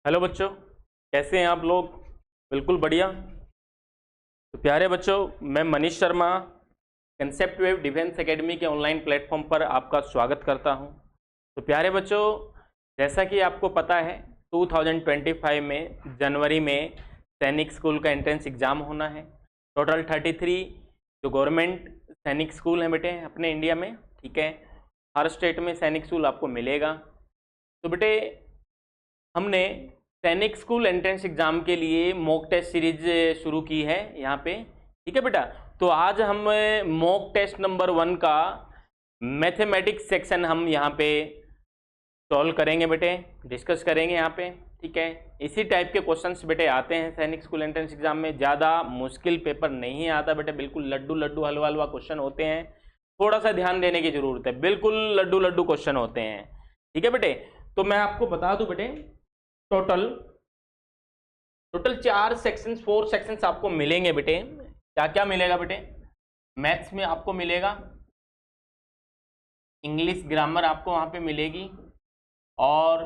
Hello बच्चों, कैसे हैं आप लोग। बिल्कुल बढ़िया। तो प्यारे बच्चों, मैं Manish Sharma concept wave defence academy के ऑनलाइन प्लेटफॉर्म पर आपका स्वागत करता हूं। तो प्यारे बच्चों, जैसा कि आपको पता है 2025 में जनवरी में सैनिक स्कूल का एंट्रेंस एग्ज़ाम होना है। टोटल 33 जो गवर्नमेंट सैनिक स्कूल हैं बेटे अपने इंडिया में, ठीक है। हर स्टेट में सैनिक स्कूल आपको मिलेगा। तो बेटे हमने सैनिक स्कूल एंट्रेंस एग्जाम के लिए मॉक टेस्ट सीरीज शुरू की है यहाँ पे, ठीक है बेटा। तो आज हम मॉक टेस्ट नंबर 1 का मैथमेटिक्स सेक्शन हम यहाँ पे सॉल्व करेंगे बेटे, डिस्कस करेंगे यहाँ पे, ठीक है। इसी टाइप के क्वेश्चंस बेटे आते हैं सैनिक स्कूल एंट्रेंस एग्जाम में। ज़्यादा मुश्किल पेपर नहीं आता बेटे, बिल्कुल लड्डू लड्डू हलवा हलवा क्वेश्चन होते हैं। थोड़ा सा ध्यान देने की जरूरत है, बिल्कुल लड्डू लड्डू क्वेश्चन होते हैं, ठीक है बेटे। तो मैं आपको बता दूं बेटे, टोटल 4 सेक्शंस 4 सेक्शंस आपको मिलेंगे बेटे। क्या क्या मिलेगा बेटे? मैथ्स में आपको मिलेगा, इंग्लिश ग्रामर आपको वहां पे मिलेगी, और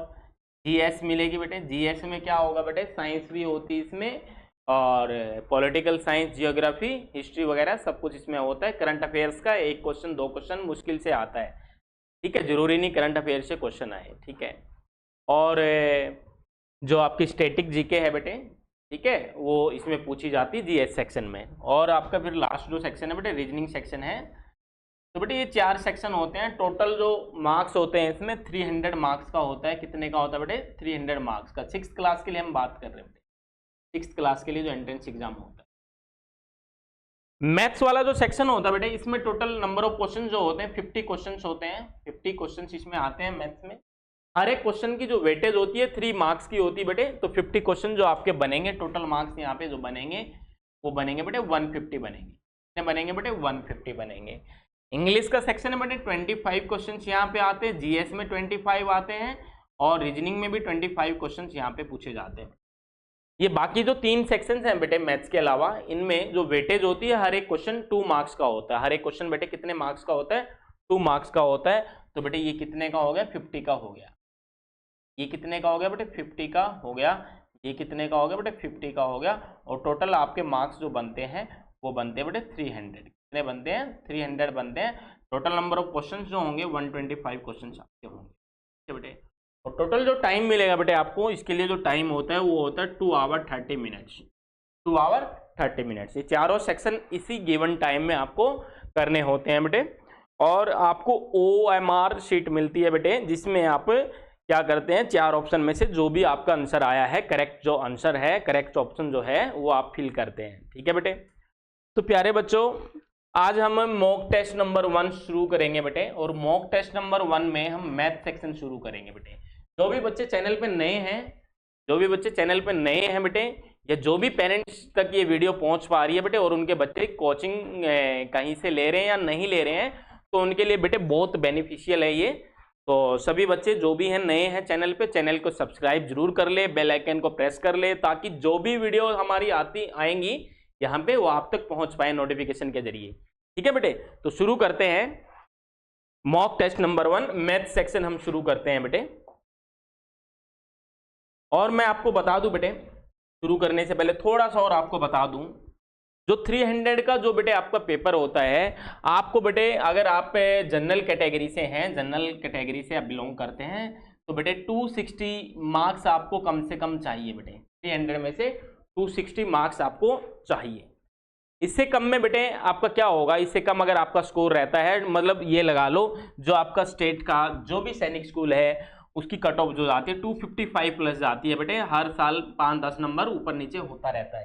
जीएस मिलेगी बेटे। जीएस में क्या होगा बेटे? साइंस भी होती है इसमें, और पॉलिटिकल साइंस, जियोग्राफी, हिस्ट्री वगैरह सब कुछ इसमें होता है। करंट अफेयर्स का 1 क्वेश्चन 2 क्वेश्चन मुश्किल से आता है, ठीक है। जरूरी नहीं करंट अफेयर्स से क्वेश्चन आए, ठीक है। और जो आपकी स्टैटिक जीके है बेटे, ठीक है, वो इसमें पूछी जाती है जीएस सेक्शन में। और आपका फिर लास्ट जो सेक्शन है बेटे रीजनिंग सेक्शन है। तो बेटे ये 4 सेक्शन होते हैं। टोटल जो मार्क्स होते हैं इसमें 300 मार्क्स का होता है। कितने का होता है बेटे? 300 मार्क्स का। 6th क्लास के लिए हम बात कर रहे हैं बेटे, 6th क्लास के लिए जो एंट्रेंस एग्जाम होता है। मैथ्स वाला जो सेक्शन होता है बेटे, इसमें टोटल नंबर ऑफ क्वेश्चन जो होते हैं 50 क्वेश्चन होते हैं। 50 क्वेश्चन इसमें आते हैं मैथ्स में। हर एक क्वेश्चन की जो वेटेज होती है 3 मार्क्स की होती है बेटे। तो 50 क्वेश्चन जो आपके बनेंगे, टोटल मार्क्स यहाँ पे जो बनेंगे वो बनेंगे बेटे 150 बनेंगे। कितने बनेंगे बेटे? 150 बनेंगे। इंग्लिश का सेक्शन है बेटे, 25 क्वेश्चन यहाँ पे आते हैं। जीएस में 25 आते हैं, और रीजनिंग में भी 25 क्वेश्चन यहाँ पे पूछे जाते हैं। ये बाकी जो 3 सेक्शन हैं बेटे मैथ्स के अलावा, इनमें जो वेटेज होती है हर एक क्वेश्चन 2 मार्क्स का होता है। हर एक क्वेश्चन बेटे कितने मार्क्स का होता है? 2 मार्क्स का होता है। तो बेटे ये कितने का हो गया? 50 का हो गया। ये कितने का हो गया बेटे? 50 का हो गया। ये कितने का हो गया बेटे? 50 का हो गया। और टोटल आपके मार्क्स जो बनते हैं वो बनते हैं बेटे 300। कितने बनते हैं? 300 बनते हैं। टोटल नंबर ऑफ क्वेश्चन जो होंगे 125 क्वेश्चन आपके होंगे, ठीक है बेटे। और टोटल जो टाइम मिलेगा बेटे आपको, इसके लिए जो टाइम होता है वो होता है 2 आवर 30 मिनट्स। 2 our 30 minutes. ये चारों सेक्शन इसी गिवन टाइम में आपको करने होते हैं बेटे। और आपको OMR शीट मिलती है बेटे, जिसमें आप क्या करते हैं, 4 ऑप्शन में से जो भी आपका आंसर आया है, करेक्ट जो आंसर है, करेक्ट ऑप्शन जो है वो आप फिल करते हैं, ठीक है बेटे। तो प्यारे बच्चों, आज हम मॉक टेस्ट नंबर 1 शुरू करेंगे बेटे। और मॉक टेस्ट नंबर 1 में हम मैथ सेक्शन शुरू करेंगे बेटे। जो भी बच्चे चैनल पे नए हैं, बेटे, या जो भी पेरेंट्स तक ये वीडियो पहुंच पा रही है बेटे, और उनके बच्चे कोचिंग कहीं से ले रहे हैं या नहीं ले रहे हैं, तो उनके लिए बेटे बहुत बेनिफिशियल है ये। तो सभी बच्चे जो भी हैं नए हैं चैनल पे, चैनल को सब्सक्राइब जरूर कर ले, बेल आइकन को प्रेस कर ले, ताकि जो भी वीडियो हमारी आएंगी यहाँ पे वो आप तक पहुंच पाए नोटिफिकेशन के जरिए, ठीक है बेटे। तो शुरू करते हैं mock test number 1 math section हम शुरू करते हैं बेटे। और मैं आपको बता दूं बेटे, शुरू करने से पहले थोड़ा सा और आपको बता दूं, जो 300 का जो बेटे आपका पेपर होता है, आपको बेटे अगर आप जनरल कैटेगरी से हैं, जनरल कैटेगरी से आप बिलोंग करते हैं, तो बेटे 260 मार्क्स आपको कम से कम चाहिए बेटे। 300 में से 260 मार्क्स आपको चाहिए। इससे कम में बेटे आपका क्या होगा, इससे कम अगर आपका स्कोर रहता है, मतलब ये लगा लो जो आपका स्टेट का जो भी सैनिक स्कूल है उसकी कट ऑफ जो आती है 255 प्लस जाती है बेटे। हर साल 5-10 नंबर ऊपर नीचे होता रहता है,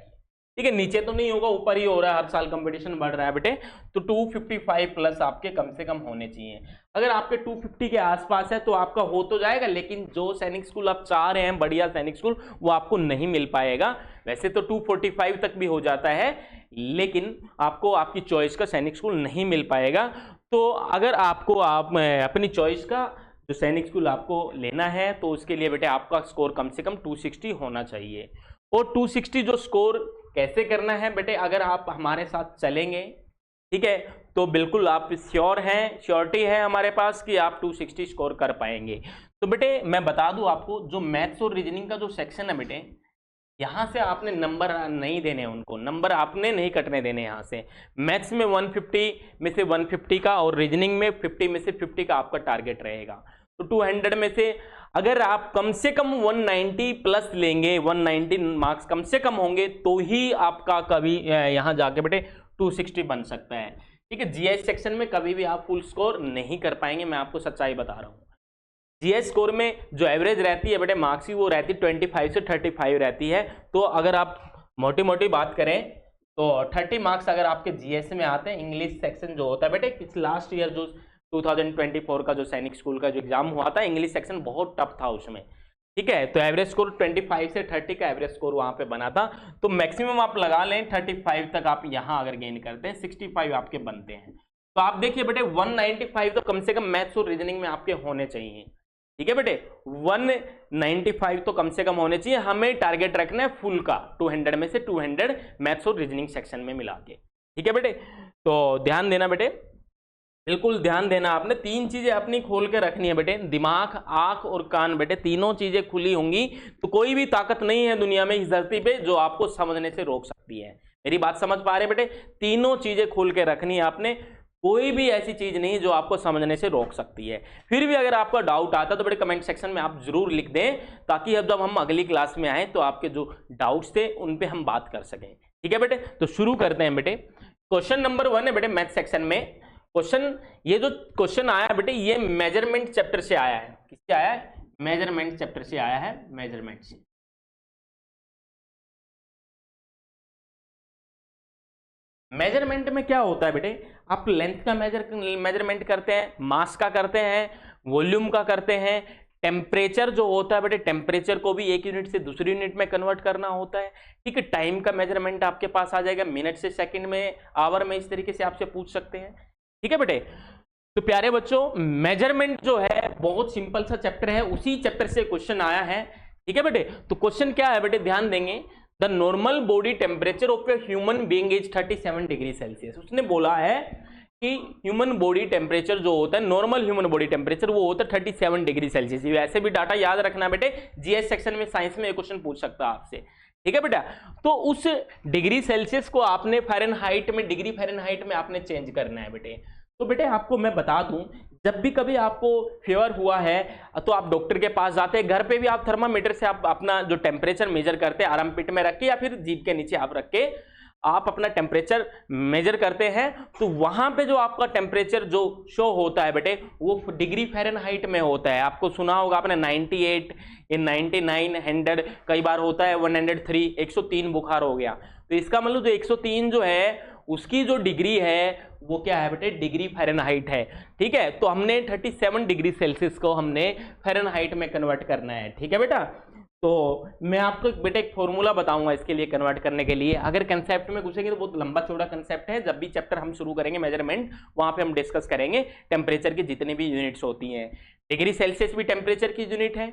ठीक है। नीचे तो नहीं होगा, ऊपर ही हो रहा है, हर साल कंपटीशन बढ़ रहा है बेटे। तो 255 प्लस आपके कम से कम होने चाहिए। अगर आपके 250 के आसपास है तो आपका हो तो जाएगा, लेकिन जो सैनिक स्कूल आप चाह रहे हैं, बढ़िया सैनिक स्कूल, वो आपको नहीं मिल पाएगा। वैसे तो 245 तक भी हो जाता है, लेकिन आपको आपकी चॉइस का सैनिक स्कूल नहीं मिल पाएगा। तो अगर आपको अपनी चॉइस का जो सैनिक स्कूल आपको लेना है, तो उसके लिए बेटे आपका स्कोर कम से कम 260 होना चाहिए। और 260 जो स्कोर कैसे करना है बेटे, अगर आप हमारे साथ चलेंगे, ठीक है, तो बिल्कुल आप श्योरिटी है हमारे पास कि आप 260 स्कोर कर पाएंगे। तो बेटे मैं बता दूं आपको, जो मैथ्स और रीजनिंग का जो सेक्शन है बेटे, यहां से आपने नंबर नहीं देने, उनको नंबर आपने नहीं कटने देने। यहां से मैथ्स में 150 में से 150 का और रीजनिंग में 50 में से 50 का आपका टारगेट रहेगा। तो 200 में से अगर आप कम से कम 190 प्लस लेंगे, 190 मार्क्स कम से कम होंगे, तो ही आपका कभी यहां जाके बेटे 260 बन सकता है। ठीक है, जीएस सेक्शन में कभी भी आप फुल स्कोर नहीं कर पाएंगे, मैं आपको सच्चाई बता रहा हूं। जीएस स्कोर में जो एवरेज रहती है बेटे मार्क्स की, वो रहती है 25 से 35 रहती है। तो अगर आप मोटी मोटी बात करें तो 30 मार्क्स अगर आपके जीएस में आते हैं, इंग्लिश सेक्शन जो होता है बेटे, लास्ट ईयर जो 2024 का जो सैनिक स्कूल का जो एग्जाम हुआ था, इंग्लिश सेक्शन बहुत टफ था उसमें। ठीक है, तो एवरेज स्कोर 25 से 30 का एवरेज स्कोर वहां पे बना था। तो मैक्सिमम आप लगा लें 35 तक, आप यहां अगर गेन करते हैं 65 आपके बनते हैं। तो आप देखिए बेटे 195 तो कम से कम मैथ्स और रीजनिंग में आपके होने चाहिए। ठीक है बेटे, 195 तो कम से कम होने चाहिए। हमें टारगेट रखना है फुल का, 200 में से 200 मैथ्स और रीजनिंग सेक्शन में मिला के। ठीक है बेटे, तो ध्यान देना बेटे, बिल्कुल ध्यान देना। आपने 3 चीजें अपनी खोल के रखनी है बेटे, दिमाग, आंख और कान बेटे, तीनों चीजें खुली होंगी तो कोई भी ताकत नहीं है दुनिया में, इस धरती पे, जो आपको समझने से रोक सकती है। मेरी बात समझ पा रहे बेटे? तीनों चीजें खोल के रखनी है आपने, कोई भी ऐसी चीज नहीं जो आपको समझने से रोक सकती है। फिर भी अगर आपका डाउट आता है तो बेटे कमेंट सेक्शन में आप जरूर लिख दें, ताकि अब जब हम अगली क्लास में आए तो आपके जो डाउट्स थे उन पे हम बात कर सकें। ठीक है बेटे, तो शुरू करते हैं बेटे। क्वेश्चन नंबर 1 है बेटे मैथ सेक्शन में। क्वेश्चन, ये जो क्वेश्चन आया है बेटे, ये मेजरमेंट चैप्टर से आया है। किससे आया है? मेजरमेंट चैप्टर से आया है, मेजरमेंट से। मेजरमेंट में क्या होता है बेटे, आप लेंथ का मेजरमेंट करते हैं, मास का करते हैं, वॉल्यूम का करते हैं, टेम्परेचर जो होता है बेटे, टेम्परेचर को भी एक यूनिट से दूसरी यूनिट में कन्वर्ट करना होता है। ठीक है, टाइम का मेजरमेंट आपके पास आ जाएगा, मिनट से सेकंड में, आवर में, इस तरीके से आपसे पूछ सकते हैं। ठीक है बेटे, तो प्यारे बच्चों, मेजरमेंट जो है बहुत सिंपल सा चैप्टर है, उसी चैप्टर से क्वेश्चन आया है। ठीक है बेटे, तो क्वेश्चन क्या है बेटे, ध्यान देंगे। The normal body temperature of a human being is 37 degree Celsius. उसने बोला है कि ह्यूमन बॉडी टेम्परेचर जो होता है, नॉर्मल ह्यूमन बॉडी टेम्परेचर, वो होता है 37 डिग्री सेल्सियस। वैसे भी डाटा याद रखना बेटे, जीएस सेक्शन में, साइंस में एक क्वेश्चन पूछ सकता है आपसे। ठीक है बेटा, तो उस डिग्री सेल्सियस को आपने फ़ारेनहाइट में, डिग्री फ़ारेनहाइट में आपने चेंज करना है बेटे। तो बेटे आपको मैं बता दूं, जब भी कभी आपको फीवर हुआ है तो आप डॉक्टर के पास जाते हैं, घर पे भी आप थर्मामीटर से आप अपना जो टेम्परेचर मेजर करते हैं, आर्म पिट में रख के या फिर जीभ के नीचे आप रख के आप अपना टेम्परेचर मेजर करते हैं, तो वहां पे जो आपका टेम्परेचर जो शो होता है बेटे, वो डिग्री फ़ारेनहाइट में होता है। आपको सुना होगा आपने 98 या 99, 100, कई बार होता है 103, 103 बुखार हो गया। तो इसका मतलब जो 103 जो है उसकी जो डिग्री है वो क्या है बेटे, डिग्री फ़ारेनहाइट है। ठीक है, तो हमने 37 डिग्री सेल्सियस को हमने फ़ारेनहाइट में कन्वर्ट करना है। ठीक है बेटा, तो मैं आपको बेटे एक फॉर्मूला बताऊंगा इसके लिए कन्वर्ट करने के लिए। अगर कंसेप्ट में घुसेंगे तो बहुत लंबा चौड़ा कंसेप्ट है, जब भी चैप्टर हम शुरू करेंगे मेजरमेंट, वहां पे हम डिस्कस करेंगे टेम्परेचर की जितनी भी यूनिट्स होती हैं। डिग्री सेल्सियस भी टेम्परेचर की यूनिट है,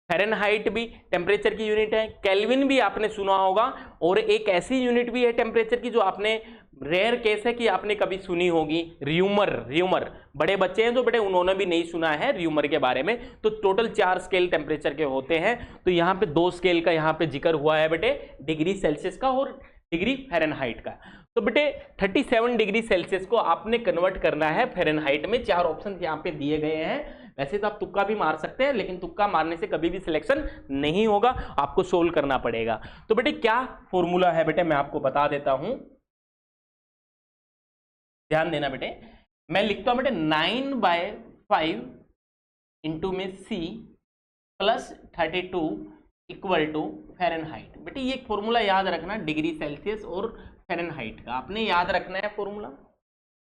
फ़ारेनहाइट भी टेम्परेचर की यूनिट है, केल्विन भी आपने सुना होगा, और एक ऐसी यूनिट भी है टेम्परेचर की जो आपने, रेयर केस है कि आपने कभी सुनी होगी, र्यूमर। र्यूमर, बड़े बच्चे हैं जो बेटे उन्होंने भी नहीं सुना है र्यूमर के बारे में। तो टोटल 4 स्केल टेम्परेचर के होते हैं, तो यहाँ पे 2 स्केल का यहाँ पे जिक्र हुआ है बेटे, डिग्री सेल्सियस का और डिग्री फ़ारेनहाइट का। तो बेटे 37 डिग्री सेल्सियस को आपने कन्वर्ट करना है फ़ारेनहाइट में। 4 ऑप्शन यहाँ पे दिए गए हैं। वैसे तो आप तुक्का भी मार सकते हैं, लेकिन तुक्का मारने से कभी भी सिलेक्शन नहीं होगा, आपको सोल्व करना पड़ेगा। तो बेटे क्या फॉर्मूला है बेटे, मैं आपको बता देता हूं, ध्यान देना बेटे। मैं लिखता हूं बेटे 9/5 इंटू में C plus 32 equal to Fahrenheit. बेटे ये फॉर्मूला याद रखना, डिग्री सेल्सियस और फ़ारेनहाइट का आपने याद रखना है फॉर्मूला।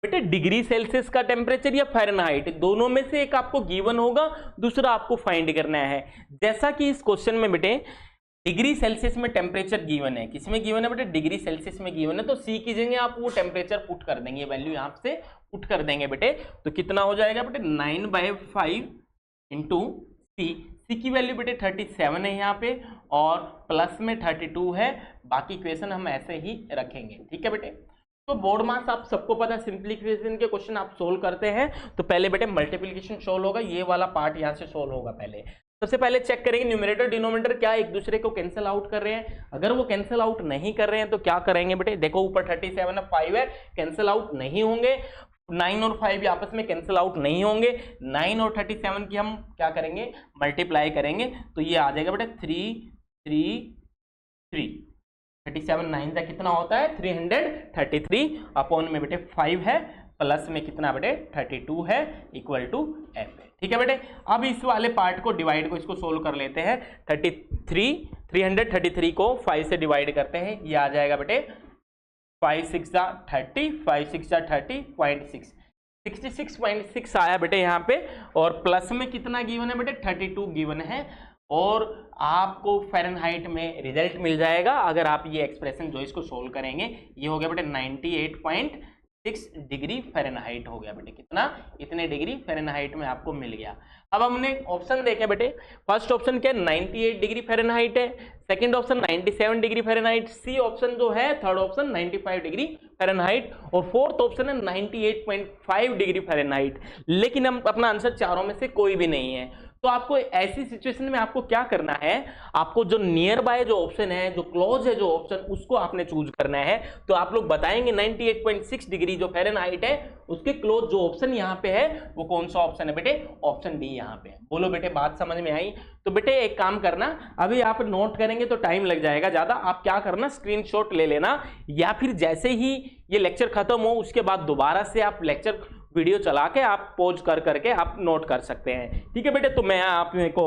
बेटे डिग्री सेल्सियस का टेम्परेचर या फ़ारेनहाइट, दोनों में से एक आपको गिवन होगा, दूसरा आपको फाइंड करना है। जैसा कि इस क्वेश्चन में बेटे डिग्री सेल्सियस में टेम्परेचर गिवन है, किसमें गिवन है बेटे, डिग्री सेल्सियस में गिवन है, तो C की जगह आप वो टेम्परेचर पुट कर देंगे, वैल्यू यहाँ से पुट कर देंगे बेटे। तो कितना हो जाएगा बेटे, 9/5 इंटू C की वैल्यू बेटे 37 है यहाँ पे, और प्लस में 32 है। बाकी क्वेश्चन हम ऐसे ही रखेंगे। ठीक है बेटे, तो बोर्ड मास आप सबको पता है, सिंप्लीफिकेशन के क्वेश्चन आप सोल्व करते हैं तो पहले बेटे मल्टीप्लिकेशन सोल्व होगा, ये वाला पार्ट यहाँ से सोल्व होगा। पहले सबसे पहले चेक करेंगे न्यूमरेटर डिनोमिनेटर क्या एक दूसरे को कैंसिल आउट कर रहे हैं। अगर वो कैंसिल आउट नहीं कर रहे हैं तो क्या करेंगे बेटे, देखो ऊपर 37 है 5 है, कैंसिल आउट नहीं होंगे। 9 और 5 आपस में कैंसिल आउट नहीं होंगे। 9 और 37 की हम क्या करेंगे, मल्टीप्लाई करेंगे, तो ये आ जाएगा बेटा 333। 37 9 का कितना होता है 333 अपॉन में बेटे 5 है, प्लस में कितना बेटे 32 है, इक्वल टू f है। ठीक है बेटे, अब इस वाले पार्ट को डिवाइड को इसको सोल्व कर लेते हैं। 333 को 5 से डिवाइड करते हैं, ये आ जाएगा बेटे 5 6 30, 5 6 30.6, 66.6 आया बेटे यहाँ पे। और प्लस में कितना गिवन है बेटे 32 गिवन है, और आपको फ़ारेनहाइट में रिजल्ट मिल जाएगा अगर आप ये एक्सप्रेशन जो इसको सोल्व करेंगे। ये हो गया बेटे 98.6 डिग्री फ़ारेनहाइट हो गया बेटे, कितना, इतने डिग्री फ़ारेनहाइट में आपको मिल गया। अब हमने ऑप्शन देखे बेटे, फर्स्ट ऑप्शन क्या 98 डिग्री फ़ारेनहाइट है, second option 97 degree Fahrenheit, C option जो है थर्ड ऑप्शन 95 डिग्री फ़ारेनहाइट, और फोर्थ ऑप्शन है 98.5 डिग्री फ़ारेनहाइट। लेकिन हम अपना आंसर चारों में से कोई भी नहीं है। तो आपको ऐसी सिचुएशन में आपको क्या करना है, आपको जो नियर बाय जो ऑप्शन है, जो क्लोज है जो ऑप्शन, उसको आपने चूज करना है। तो आप लोग बताएंगे 98.6 डिग्री जो फ़ारेनहाइट है उसके क्लोज जो ऑप्शन यहाँ पे है वो कौन सा ऑप्शन है बेटे, ऑप्शन डी यहाँ पे है। बोलो बेटे बात समझ में आई? तो बेटे एक काम करना, अभी आप नोट करेंगे तो टाइम लग जाएगा ज्यादा, आप क्या करना स्क्रीनशॉट ले लेना, या फिर जैसे ही ये लेक्चर खत्म हो उसके बाद दोबारा से आप लेक्चर वीडियो चला के आप पॉज कर करके आप नोट कर सकते हैं। ठीक है बेटे, तो मैं आप को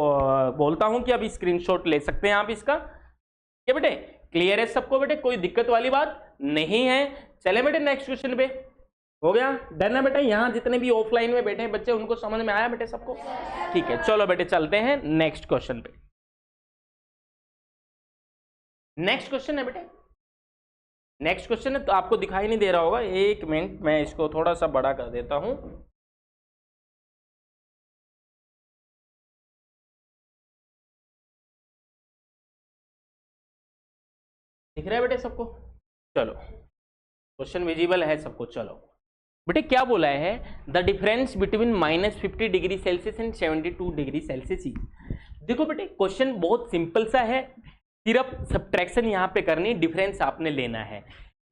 बोलता हूं कि अभी स्क्रीनशॉट ले सकते हैं आप इसका। ठीक है बेटे, क्लियर है सबको बेटे, कोई दिक्कत वाली बात नहीं है। चले बेटे नेक्स्ट क्वेश्चन पे, हो गया डन है बेटे। यहाँ जितने भी ऑफलाइन में बैठे हैं बच्चे उनको समझ में आया बेटे सबको? ठीक है, चलो बेटे चलते हैं नेक्स्ट क्वेश्चन पे। नेक्स्ट क्वेश्चन है बेटे, नेक्स्ट क्वेश्चन है, तो आपको दिखाई नहीं दे रहा होगा, एक मिनट मैं इसको थोड़ा सा बड़ा कर देता हूं। दिख रहा है बेटे सबको? चलो क्वेश्चन विजिबल है सबको। चलो बेटे क्या बोला है, the difference between -50 degree Celsius and 72 degree Celsius. देखो बेटे क्वेश्चन बहुत सिंपल सा है, सिर्फ सब्ट्रैक्शन यहाँ पे करनी, डिफरेंस आपने लेना है।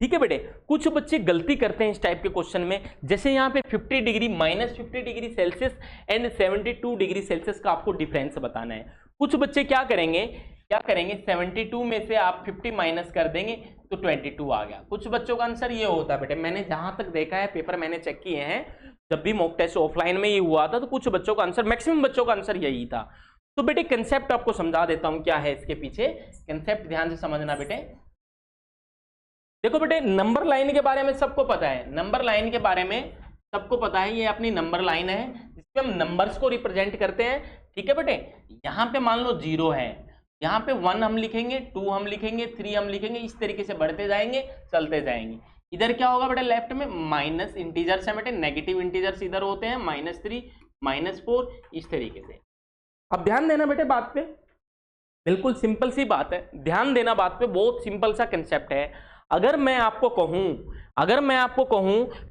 ठीक है बेटे, कुछ बच्चे गलती करते हैं इस टाइप के क्वेश्चन में, जैसे यहाँ पे 50 degree -50 degree Celsius and 72 degree Celsius का आपको डिफरेंस बताना है। कुछ बच्चे क्या करेंगे 72 में से आप 50 माइनस कर देंगे तो 22 आ गया। कुछ बच्चों का आंसर ये होता है बेटे, मैंने जहां तक देखा है, पेपर मैंने चेक किए हैं, जब भी मॉक टेस्ट ऑफलाइन में ये हुआ था तो कुछ बच्चों का आंसर, मैक्सिमम बच्चों का आंसर यही था। तो बेटे कंसेप्ट आपको समझा देता हूं क्या है इसके पीछे, कंसेप्ट ध्यान से समझना बेटे। देखो बेटे नंबर लाइन के बारे में सबको पता है, नंबर लाइन के बारे में सबको पता है, ये अपनी नंबर लाइन है जिसपे हम नंबर्स को रिप्रेजेंट करते हैं। ठीक है बेटे, यहाँ पे मान लो 0 है, यहाँ पे 1 हम लिखेंगे, 2 हम लिखेंगे, 3 हम लिखेंगे, इस तरीके से बढ़ते जाएंगे, चलते जाएंगे। इधर क्या होगा बेटे, लेफ्ट में माइनस इंटीजर्स है बेटे, नेगेटिव इंटीजर्स इधर होते हैं, -3 -4 इस तरीके से। अब ध्यान देना बेटे बात पे, बिल्कुल सिंपल सी बात है, ध्यान देना बात पे, बहुत सिंपल सा कंसेप्ट है। अगर मैं आपको कहूं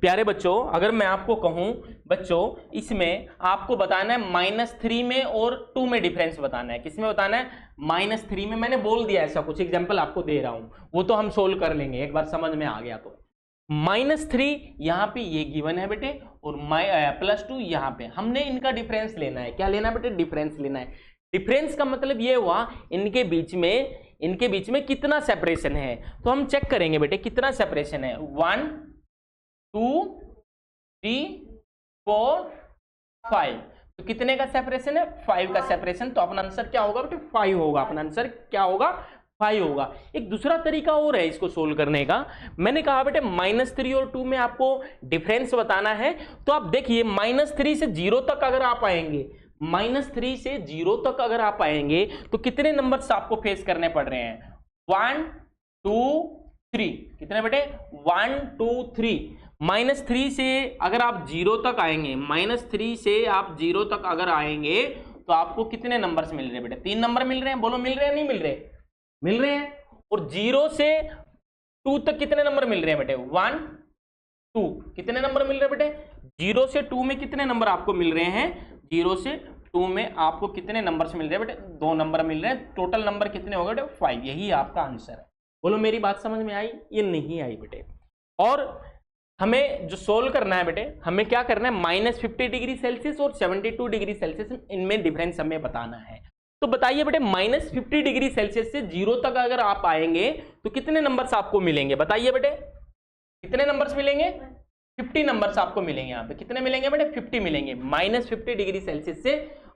प्यारे बच्चों, अगर मैं आपको कहूं बच्चों इसमें आपको बताना है -3 में और 2 में डिफरेंस बताना है, किसमें बताना है, -3 में। मैंने बोल दिया ऐसा कुछ एग्जांपल आपको दे रहा हूं, वो तो हम सोल्व कर लेंगे एक बार समझ में आ गया तो। -3 यहाँ पे ये गिवन है बेटे, और +2 यहाँ पे, हमने इनका डिफरेंस लेना है। क्या लेना है बेटे, डिफरेंस लेना है। डिफरेंस का मतलब ये हुआ इनके बीच में कितना सेपरेशन है, तो हम चेक करेंगे बेटे कितना सेपरेशन है। 1 2 3 4 5, तो कितने का सेपरेशन है, 5 का सेपरेशन। तो अपना आंसर क्या होगा बेटे, 5 होगा। अपना आंसर क्या होगा, 5 होगा। एक दूसरा तरीका और है इसको सोल्व करने का, मैंने कहा बेटे -3 और 2 में आपको डिफरेंस बताना है। तो आप देखिए -3 से 0 तक अगर आप आएंगे, -3 से 0 तक अगर आप आएंगे तो कितने नंबर्स आपको फेस करने पड़ रहे हैं, 1 2 3, कितने बेटे 1 2 3। -3 से अगर आप 0 तक आएंगे, -3 से आप 0 तक अगर आएंगे तो आपको कितने नंबर्स मिल रहे हैं बेटे, 3 नंबर मिल रहे हैं। बोलो मिल रहे हैं नहीं मिल रहे, मिल रहे हैं। और 0 से 2 तक कितने नंबर मिल रहे हैं बेटे, 1 2 कितने नंबर मिल रहे हैं बेटे 0 से 2 में कितने नंबर आपको मिल रहे हैं 0 से 2 में आपको कितने नंबर मिल रहे हैं बेटे 2 नंबर मिल रहे हैं टोटल नंबर कितने हो गए बेटे 5 यही आपका आंसर है। बोलो मेरी बात समझ में आई ये नहीं आई बेटे। और हमें जो सोल्व करना है बेटे हमें क्या करना है -50 डिग्री सेल्सियस और 72 डिग्री सेल्सियस इनमें डिफरेंस हमें बताना है। तो बताइए बेटे -50 डिग्री सेल्सियस से 0 तक अगर आप आएंगे तो कितने नंबर्स आपको मिलेंगे बताइए बेटे कितने नंबर्स मिलेंगे 50 नंबर्स आपको मिलेंगे। यहाँ पे कितने मिलेंगे बेटे 50 मिलेंगे। -50 डिग्री सेल्सियस से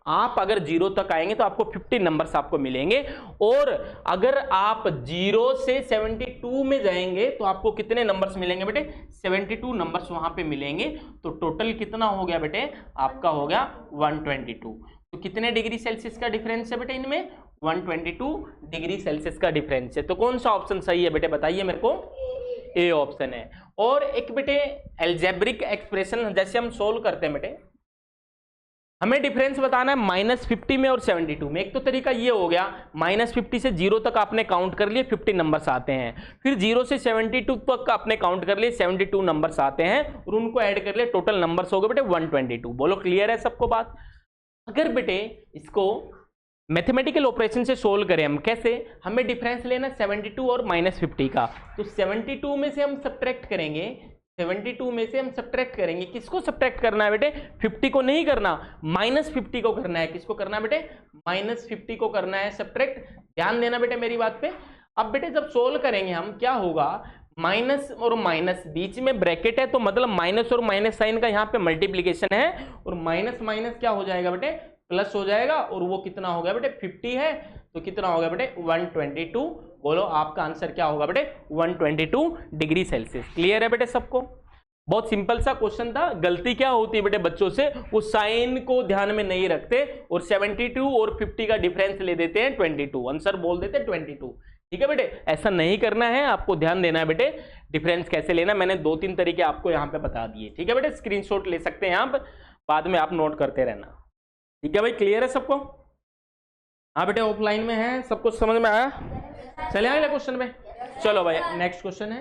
आप अगर 0 तक आएंगे तो आपको 50 नंबर्स आपको मिलेंगे। और अगर आप 0 से 72 में जाएंगे तो आपको कितने नंबर्स मिलेंगे बेटे 72 नंबर्स वहां पे मिलेंगे। तो टोटल कितना हो गया बेटे आपका हो गया 122। तो कितने डिग्री सेल्सियस का डिफरेंस है बेटे इनमें 122 डिग्री सेल्सियस का डिफरेंस है। तो कौन सा ऑप्शन सही है बेटे बताइए मेरे को ए ऑप्शन है। और एक बेटे एल्जेब्रिक एक्सप्रेशन जैसे हम सोल्व करते हैं बेटे हमें डिफरेंस बताना है -50 में और 72 में। एक तो तरीका ये हो गया -50 से 0 तक आपने काउंट कर लिए 50 नंबर्स आते हैं, फिर 0 से 72 तक आपने काउंट कर लिए 72 नंबर्स आते हैं और उनको ऐड कर लिए टोटल नंबर्स हो गए बेटे 122। बोलो क्लियर है सबको बात। अगर बेटे इसको मैथमेटिकल ऑपरेशन से सोल्व करें हम कैसे हमें डिफरेंस लेना 72 और -50 का। तो 72 में से हम सब्ट्रैक्ट करेंगे 72 में से हम सब्ट्रैक्ट करेंगे किसको सब्ट्रैक्ट करना है बेटे 50 को नहीं करना -50 को करना है। किसको करना है बेटे -50 को करना है सब्ट्रैक्ट। ध्यान देना बेटे मेरी बात पे। अब बेटे जब सोल्व करेंगे हम क्या होगा माइनस और माइनस बीच में ब्रैकेट है तो मतलब माइनस और माइनस साइन का यहाँ पे मल्टीप्लीकेशन है और माइनस माइनस क्या हो जाएगा बेटे प्लस हो जाएगा और वो कितना हो गया बेटे 50 है तो कितना होगा बेटे 122। बोलो आपका आंसर क्या होगा बेटे 122 डिग्री सेल्सियस। क्लियर है बेटे सबको। बहुत सिंपल सा क्वेश्चन था। गलती क्या होती है बेटे बच्चों से वो साइन को ध्यान में नहीं रखते और 72 और 50 का डिफरेंस ले देते हैं 22 आंसर बोल देते हैं 22। ठीक है बेटे ऐसा नहीं करना है आपको ध्यान देना है बेटे डिफरेंस कैसे लेना मैंने 2-3 तरीके आपको यहाँ पे बता दिए। ठीक है बेटे स्क्रीनशॉट ले सकते हैं यहाँ पर बाद में आप नोट करते रहना। ठीक है भाई क्लियर है सबको। हाँ बेटे ऑफलाइन में है सब कुछ समझ में आया। चले अगले क्वेश्चन में। चलो भाई नेक्स्ट क्वेश्चन है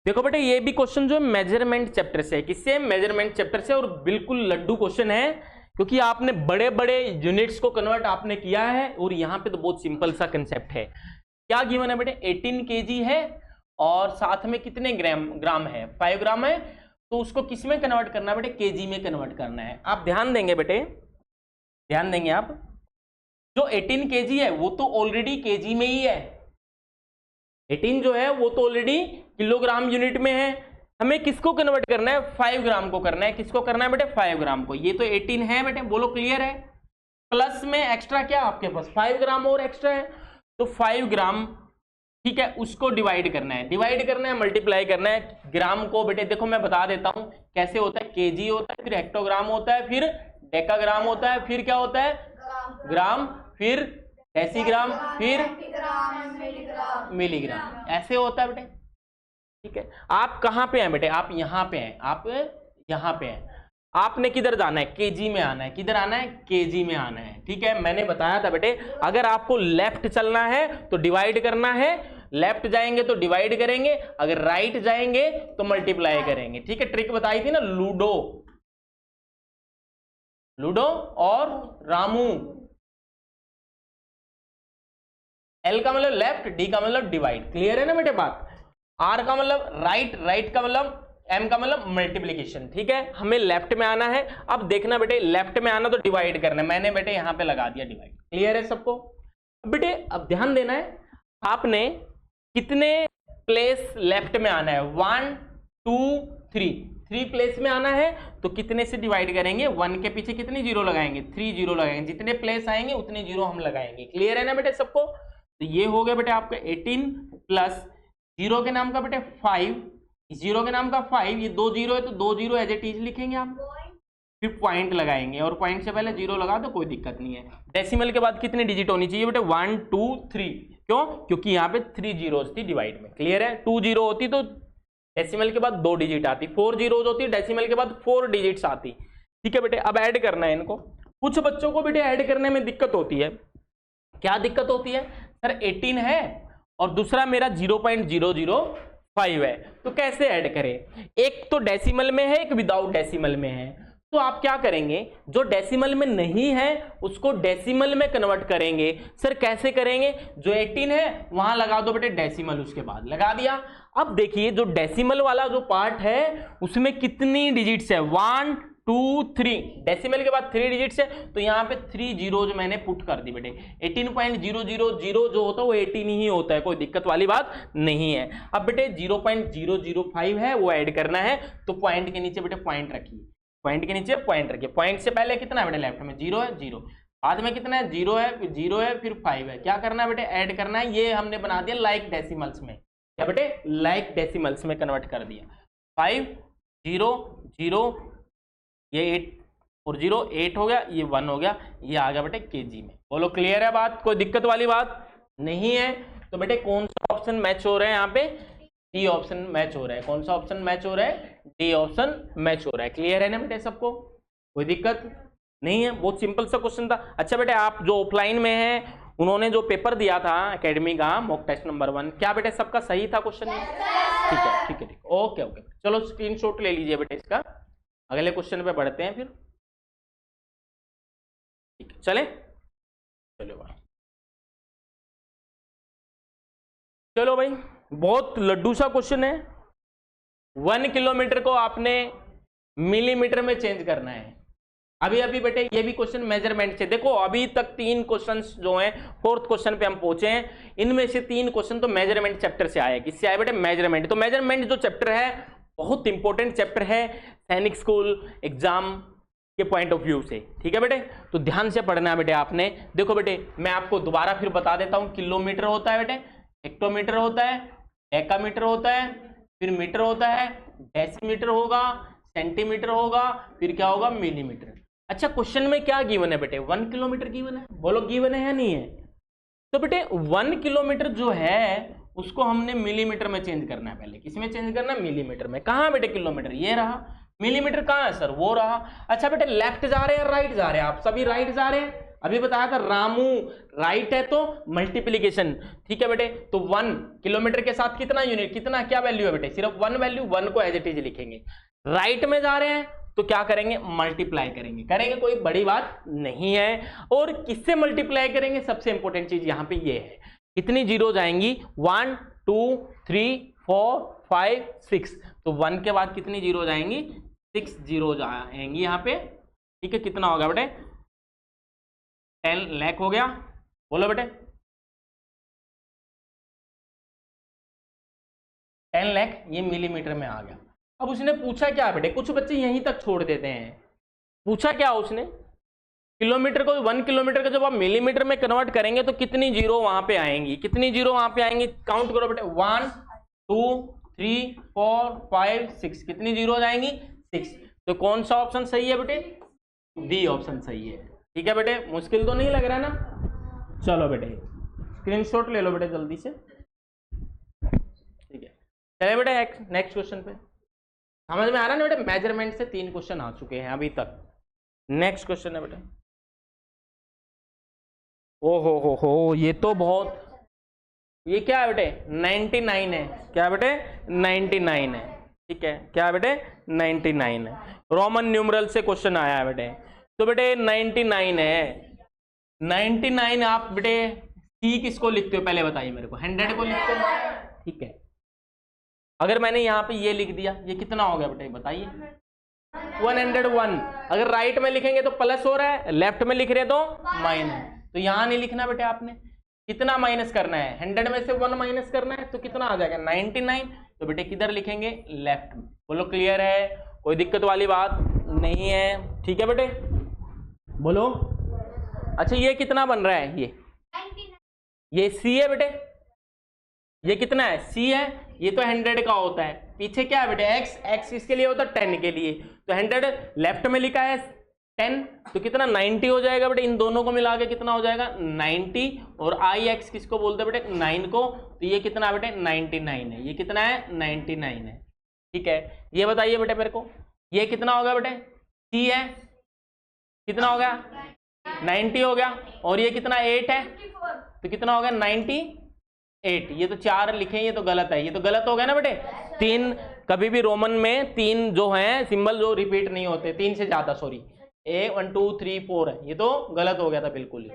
देखो बेटे ये भी क्वेश्चन जो मेजरमेंट चैप्टर से है। किससे मेजरमेंट चैप्टर से और बिल्कुल लड्डू क्वेश्चन है क्योंकि आपने बड़े बड़े यूनिट्स को कन्वर्ट आपने किया है और यहाँ पे तो बहुत सिंपल सा कंसेप्ट है। क्या गिवन है बेटे 18 kg है और साथ में कितने ग्राम है 5 ग्राम है तो उसको किस में कन्वर्ट करना है बेटे केजी में कन्वर्ट करना है। आप ध्यान देंगे बेटे ध्यान देंगे आप जो 18 kg है वो तो ऑलरेडी केजी में ही है 18 जो है वो तो ऑलरेडी किलोग्राम यूनिट में है। हमें किसको कन्वर्ट करना है 5 ग्राम को करना है। किसको करना है बेटे 5 ग्राम को। ये तो 18 है बेटे बोलो क्लियर है। प्लस में एक्स्ट्रा क्या आपके पास 5 ग्राम और एक्स्ट्रा है तो 5 ग्राम ठीक है उसको डिवाइड करना है मल्टीप्लाई करना है। ग्राम को बेटे देखो मैं बता देता हूं कैसे होता है केजी होता है फिर हेक्टोग्राम होता है फिर डेकाग्राम होता है फिर क्या होता है ग्राम फिर डेसीग्राम फिर मिलीग्राम ऐसे होता है बेटे। ठीक है आप कहां पे हैं बेटे आप यहां पे हैं आप यहां पे हैं। आपने किधर जाना है केजी में आना है। किधर आना है केजी में आना है। ठीक है मैंने बताया था बेटे अगर आपको लेफ्ट चलना है तो डिवाइड करना है लेफ्ट जाएंगे तो डिवाइड करेंगे अगर राइट जाएंगे तो मल्टीप्लाई करेंगे। ठीक है ट्रिक बताई थी ना लूडो और रामू। एल का मतलब लेफ्ट डी का मतलब डिवाइड। क्लियर है ना बेटे बात। आर का मतलब राइट का मतलब एम का मतलब मल्टीप्लीकेशन। ठीक है हमें लेफ्ट में आना है। अब देखना बेटे लेफ्ट में आना तो डिवाइड करना है। मैंने बेटे यहां पे लगा दिया डिवाइड। क्लियर है सबको। बेटे अब ध्यान देना है आपने कितने प्लेस लेफ्ट में आना है 1 2 3 प्लेस में आना है तो कितने से डिवाइड करेंगे 1 के पीछे कितनी जीरो लगाएंगे 3 जीरो लगाएंगे। जितने प्लेस आएंगे उतने जीरो हम लगाएंगे। क्लियर है ना बेटे सबको। तो ये हो गया बेटे आपका 18 प्लस जीरो के नाम का बेटे 5 जीरो के नाम का 5 ये 2 जीरो है तो 2 जीरो एज इट इज लिखेंगे आप फिर पॉइंट लगाएंगे और पॉइंट से पहले जीरो लगा तो कोई दिक्कत नहीं है। डेसिमल के बाद कितनी डिजिट होनी चाहिए बेटे 1 2 3 क्यों क्योंकि यहाँ पे 3 जीरोस थी डिवाइड में। क्लियर है 2 जीरो होती तो डेसिमल के बाद 2 डिजिट आती 4 जीरोस होती डेसिमल के बाद 4 डिजिट्स आती। ठीक है बेटे अब ऐड करना है इनको। कुछ बच्चों को बेटे ऐड करने में दिक्कत होती है। क्या दिक्कत होती है सर 18 है और दूसरा मेरा 0.00 5 है। तो कैसे ऐड करें, एक तो डेसिमल में है, एक विदाउट डेसिमल में है। तो आप क्या करेंगे, जो डेसिमल में नहीं है उसको डेसिमल में कन्वर्ट करेंगे। सर कैसे करेंगे, जो 18 है वहां लगा दो बेटे डेसिमल, उसके बाद लगा दिया। अब देखिए जो डेसिमल वाला जो पार्ट है उसमें कितनी डिजिट्स है, 1 2 3, डेसिमल के बाद 3 डिजिट्स है, तो यहाँ पे 3 जीरोज मैंने पुट कर दी बेटे। 18.000 जो होता है वो 18 ही होता है, कोई दिक्कत वाली बात नहीं है। अब बेटे 0.005 है वो ऐड करना है, तो पॉइंट के नीचे बेटे पॉइंट रखिए, पॉइंट के नीचे पॉइंट रखिए। पॉइंट से पहले कितना है बेटे, लेफ्ट में 0 है 0, बाद में कितना है 0 है, फिर 0 है, फिर 5 है। क्या करना है बेटे, ऐड करना है। ये हमने बना दिया लाइक डेसिमल्स में, क्या बेटे लाइक डेसिमल्स में कन्वर्ट कर दिया। 5 0 0, ये 8 और 0 8 हो गया, ये 1 हो गया, ये आ गया बेटे केजी में। बोलो क्लियर है बात, कोई दिक्कत वाली बात नहीं है। तो बेटे कौन सा ऑप्शन मैच हो रहा है यहाँ पे, डी ऑप्शन मैच हो रहा है। कौन सा ऑप्शन मैच हो रहा है, डी ऑप्शन मैच हो रहा है। क्लियर है ना बेटे सबको, कोई दिक्कत नहीं है, बहुत सिंपल सा क्वेश्चन था। अच्छा बेटे आप जो ऑफलाइन में है उन्होंने जो पेपर दिया था एकेडमी का मॉक टेस्ट नंबर 1, क्या बेटे सबका सही था क्वेश्चन? ठीक है ठीक है ठीक, ओके ओके, चलो स्क्रीनशॉट ले लीजिए बेटे इसका, अगले क्वेश्चन पे बढ़ते हैं फिर। ठीक है चले, चलो भाई, चलो भाई बहुत लड्डू सा क्वेश्चन है। 1 किलोमीटर को आपने मिलीमीटर में चेंज करना है। अभी अभी बेटे ये भी क्वेश्चन मेजरमेंट से, देखो अभी तक 3 क्वेश्चंस जो हैं, 4th क्वेश्चन पे हम पहुंचे हैं, इनमें से 3 क्वेश्चन तो मेजरमेंट चैप्टर से आए। किससे आए बेटे, मेजरमेंट। तो मेजरमेंट जो चैप्टर है बहुत इंपॉर्टेंट चैप्टर है सैनिक स्कूल एग्जाम के पॉइंट ऑफ व्यू से, ठीक है बेटे। तो ध्यान से पढ़ना है बेटे आपने। देखो बेटे मैं आपको दोबारा फिर बता देता हूं, किलोमीटर होता है बेटे, हेक्टोमीटर होता है, डेकामीटर होता है, फिर मीटर होता है, डेसीमीटर होगा, सेंटीमीटर होगा, फिर क्या होगा मिलीमीटर। अच्छा क्वेश्चन में क्या गिवन है बेटे, 1 किलोमीटर गिवन है, बोलो गिवन है या नहीं है? तो बेटे 1 किलोमीटर जो है उसको हमने मिलीमीटर में चेंज करना है। पहले किस में चेंज करना है, मिलीमीटर में। कहाँ बेटे किलोमीटर, ये रहा, मिलीमीटर कहाँ है सर, वो रहा। अच्छा बेटे लेफ्ट जा रहे हैं राइट जा रहे हैं, आप सभी राइट जा रहे हैं। अभी बताया था रामू राइट है तो मल्टीप्लीकेशन, ठीक है बेटे। तो 1 किलोमीटर के साथ कितना यूनिट, कितना क्या वैल्यू है बेटे, सिर्फ 1 वैल्यू, 1 को एज इट इज लिखेंगे। राइट में जा रहे हैं तो क्या करेंगे, मल्टीप्लाई करेंगे, करेंगे कोई बड़ी बात नहीं है। और किससे मल्टीप्लाई करेंगे, सबसे इंपॉर्टेंट चीज यहां पे ये है, कितनी जीरो जाएंगी, 1 2 3 4 5 6, तो 1 के बाद कितनी जीरो जाएंगी, 6 जीरो जाएंगी यहाँ पे, ठीक है। कितना होगा बेटे, 10 लाख हो गया, बोलो बेटे 10 लाख, ये मिलीमीटर में आ गया। अब उसने पूछा क्या बेटे, कुछ बच्चे यहीं तक छोड़ देते हैं, पूछा क्या उसने, किलोमीटर को 1 किलोमीटर का जब आप मिलीमीटर में कन्वर्ट करेंगे तो कितनी जीरो वहां पे आएंगी, कितनी जीरो वहां पे आएंगी, काउंट करो बेटे, 1 2 3 4 5 6, कितनी जीरो हो जाएंगी, 6। तो कौन सा ऑप्शन सही है बेटे, डी ऑप्शन सही है, ठीक है बेटे। मुश्किल तो नहीं लग रहा ना, चलो बेटे स्क्रीनशॉट ले लो बेटे जल्दी से, ठीक है। चले बेटे नेक्स्ट क्वेश्चन पे, समझ में आ रहा है ना बेटे, मेजरमेंट से 3 क्वेश्चन आ चुके हैं अभी तक। नेक्स्ट क्वेश्चन है बेटे, ओ हो ये तो बहुत, ये क्या है बेटे 99 है, क्या बेटे 99 है, ठीक है, क्या बेटे 99 है, रोमन न्यूमरल से क्वेश्चन आया है बेटे। तो बेटे 99 है, 99 आप बेटे सी किसको लिखते हो पहले बताइए मेरे को, 100 को लिखते हो, ठीक है। अगर मैंने यहाँ पे ये लिख दिया, ये कितना हो गया बेटे बताइए, 101। अगर राइट में लिखेंगे तो प्लस हो रहा है, लेफ्ट में लिख रहे तो माइनस, तो यहां नहीं लिखना बेटे आपने, कितना माइनस करना है, 100 में से 1 माइनस करना है, तो कितना आ जाएगा 99। तो बेटे किधर लिखेंगे, लेफ्ट में। बोलो क्लियर है, कोई दिक्कत वाली बात नहीं है, ठीक है बेटे, बोलो। अच्छा ये कितना बन रहा है, ये सी है बेटे, ये कितना है, सी है, ये तो 100 का होता है, पीछे क्या है बेटे एक्स, एक्स इसके लिए होता है 10 के लिए, तो 100 लेफ्ट में लिखा है 10, तो कितना 90 हो जाएगा बेटे, इन दोनों को मिला के कितना हो जाएगा 90, और आई एक्स किसको बोलते हैं बेटे 9 को, तो ये कितना बेटे 99 है, ये कितना है 99 है, ठीक है। ये बताइए बेटे मेरे को, ये कितना होगा बेटे, सी है, कितना हो गया 90 हो गया, और ये कितना 8 है, तो कितना हो गया 98, 8, ये तो 4 लिखे, ये तो गलत है, ये तो गलत हो गया ना बेटे। 3 कभी भी रोमन में 3 जो है सिंबल जो रिपीट नहीं होते, 3 से ज्यादा, सॉरी 1 2 3 4 है, ये तो गलत हो गया था बिल्कुल ही।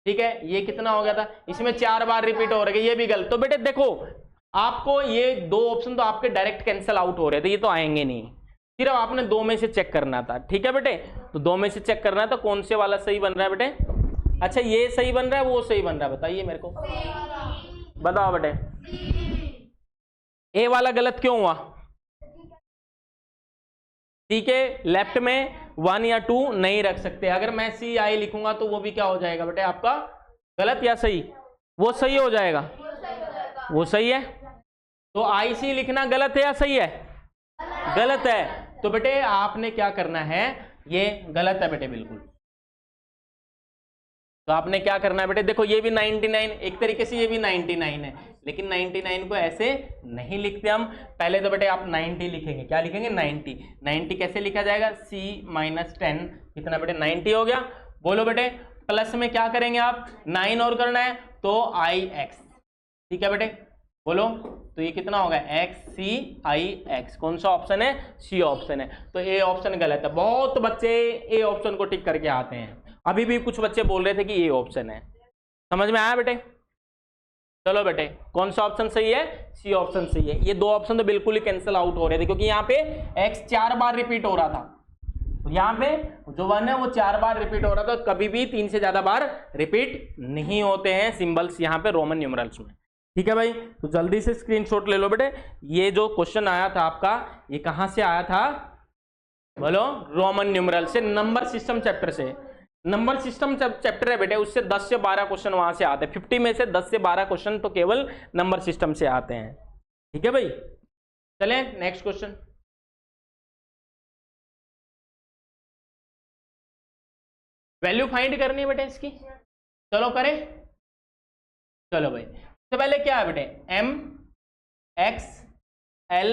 ठीक है, ये कितना हो गया था, इसमें 4 बार रिपीट हो रहे, ये भी गलत। तो बेटे देखो आपको ये 2 ऑप्शन तो आपके डायरेक्ट कैंसिल आउट हो रहे थे, ये तो आएंगे नहीं, सिर्फ आपने 2 में से चेक करना था। ठीक है बेटे, तो 2 में से चेक करना है, तो कौन से वाला सही बन रहा है बेटे? अच्छा ये सही बन रहा है, वो सही बन रहा है, बताइए मेरे को, बताओ बेटे। ए वाला गलत क्यों हुआ? सी के लेफ्ट में 1 या 2 नहीं रख सकते। अगर मैं सी आई लिखूंगा तो वो भी क्या हो जाएगा बेटे आपका गलत या सही? वो सही हो जाएगा, वो सही है। तो आई सी लिखना गलत है या सही है? गलत है। तो बेटे आपने क्या करना है, ये गलत है बेटे बिल्कुल। तो आपने क्या करना है बेटे, देखो ये भी 99, एक तरीके से ये भी 99 है, लेकिन 99 को ऐसे नहीं लिखते हम। पहले तो बेटे आप 90 लिखेंगे, क्या लिखेंगे 90। 90 कैसे लिखा जाएगा, C - 10 कितना बेटे 90 हो गया। बोलो बेटे प्लस में क्या करेंगे आप, 9 और करना है तो IX, ठीक है बेटे बोलो। तो ये कितना होगा XCIX, कौन सा ऑप्शन है, सी ऑप्शन है। तो ए ऑप्शन गलत है। बहुत बच्चे ए ऑप्शन को टिक करके आते हैं, अभी भी कुछ बच्चे बोल रहे थे कि ये ऑप्शन है। समझ में आया बेटे? चलो बेटे कौन सा ऑप्शन सही है, सी ऑप्शन सही है। ये 2 ऑप्शन तो बिल्कुल ही कैंसिल आउट हो रहे थे, क्योंकि यहाँ पे x 4 बार रिपीट हो रहा था, तो यहाँ पे जो 1 है वो 4 बार रिपीट हो रहा था। कभी भी 3 से ज्यादा बार रिपीट नहीं होते हैं सिंबल्स यहाँ पे रोमन न्यूमरल्स में। ठीक है भाई, तो जल्दी से स्क्रीनशॉट ले लो बेटे। ये जो क्वेश्चन आया था आपका, ये कहां से आया था बोलो? रोमन न्यूमरल से, नंबर सिस्टम चैप्टर से। नंबर सिस्टम चैप्टर है बेटे, उससे 10 से 12 क्वेश्चन वहां से आते हैं। 50 में से 10 से 12 क्वेश्चन तो केवल नंबर सिस्टम से आते हैं। ठीक है भाई, चलें नेक्स्ट क्वेश्चन। वैल्यू फाइंड करनी है बेटे इसकी, चलो करें। चलो भाई, तो पहले क्या है बेटे, M X L,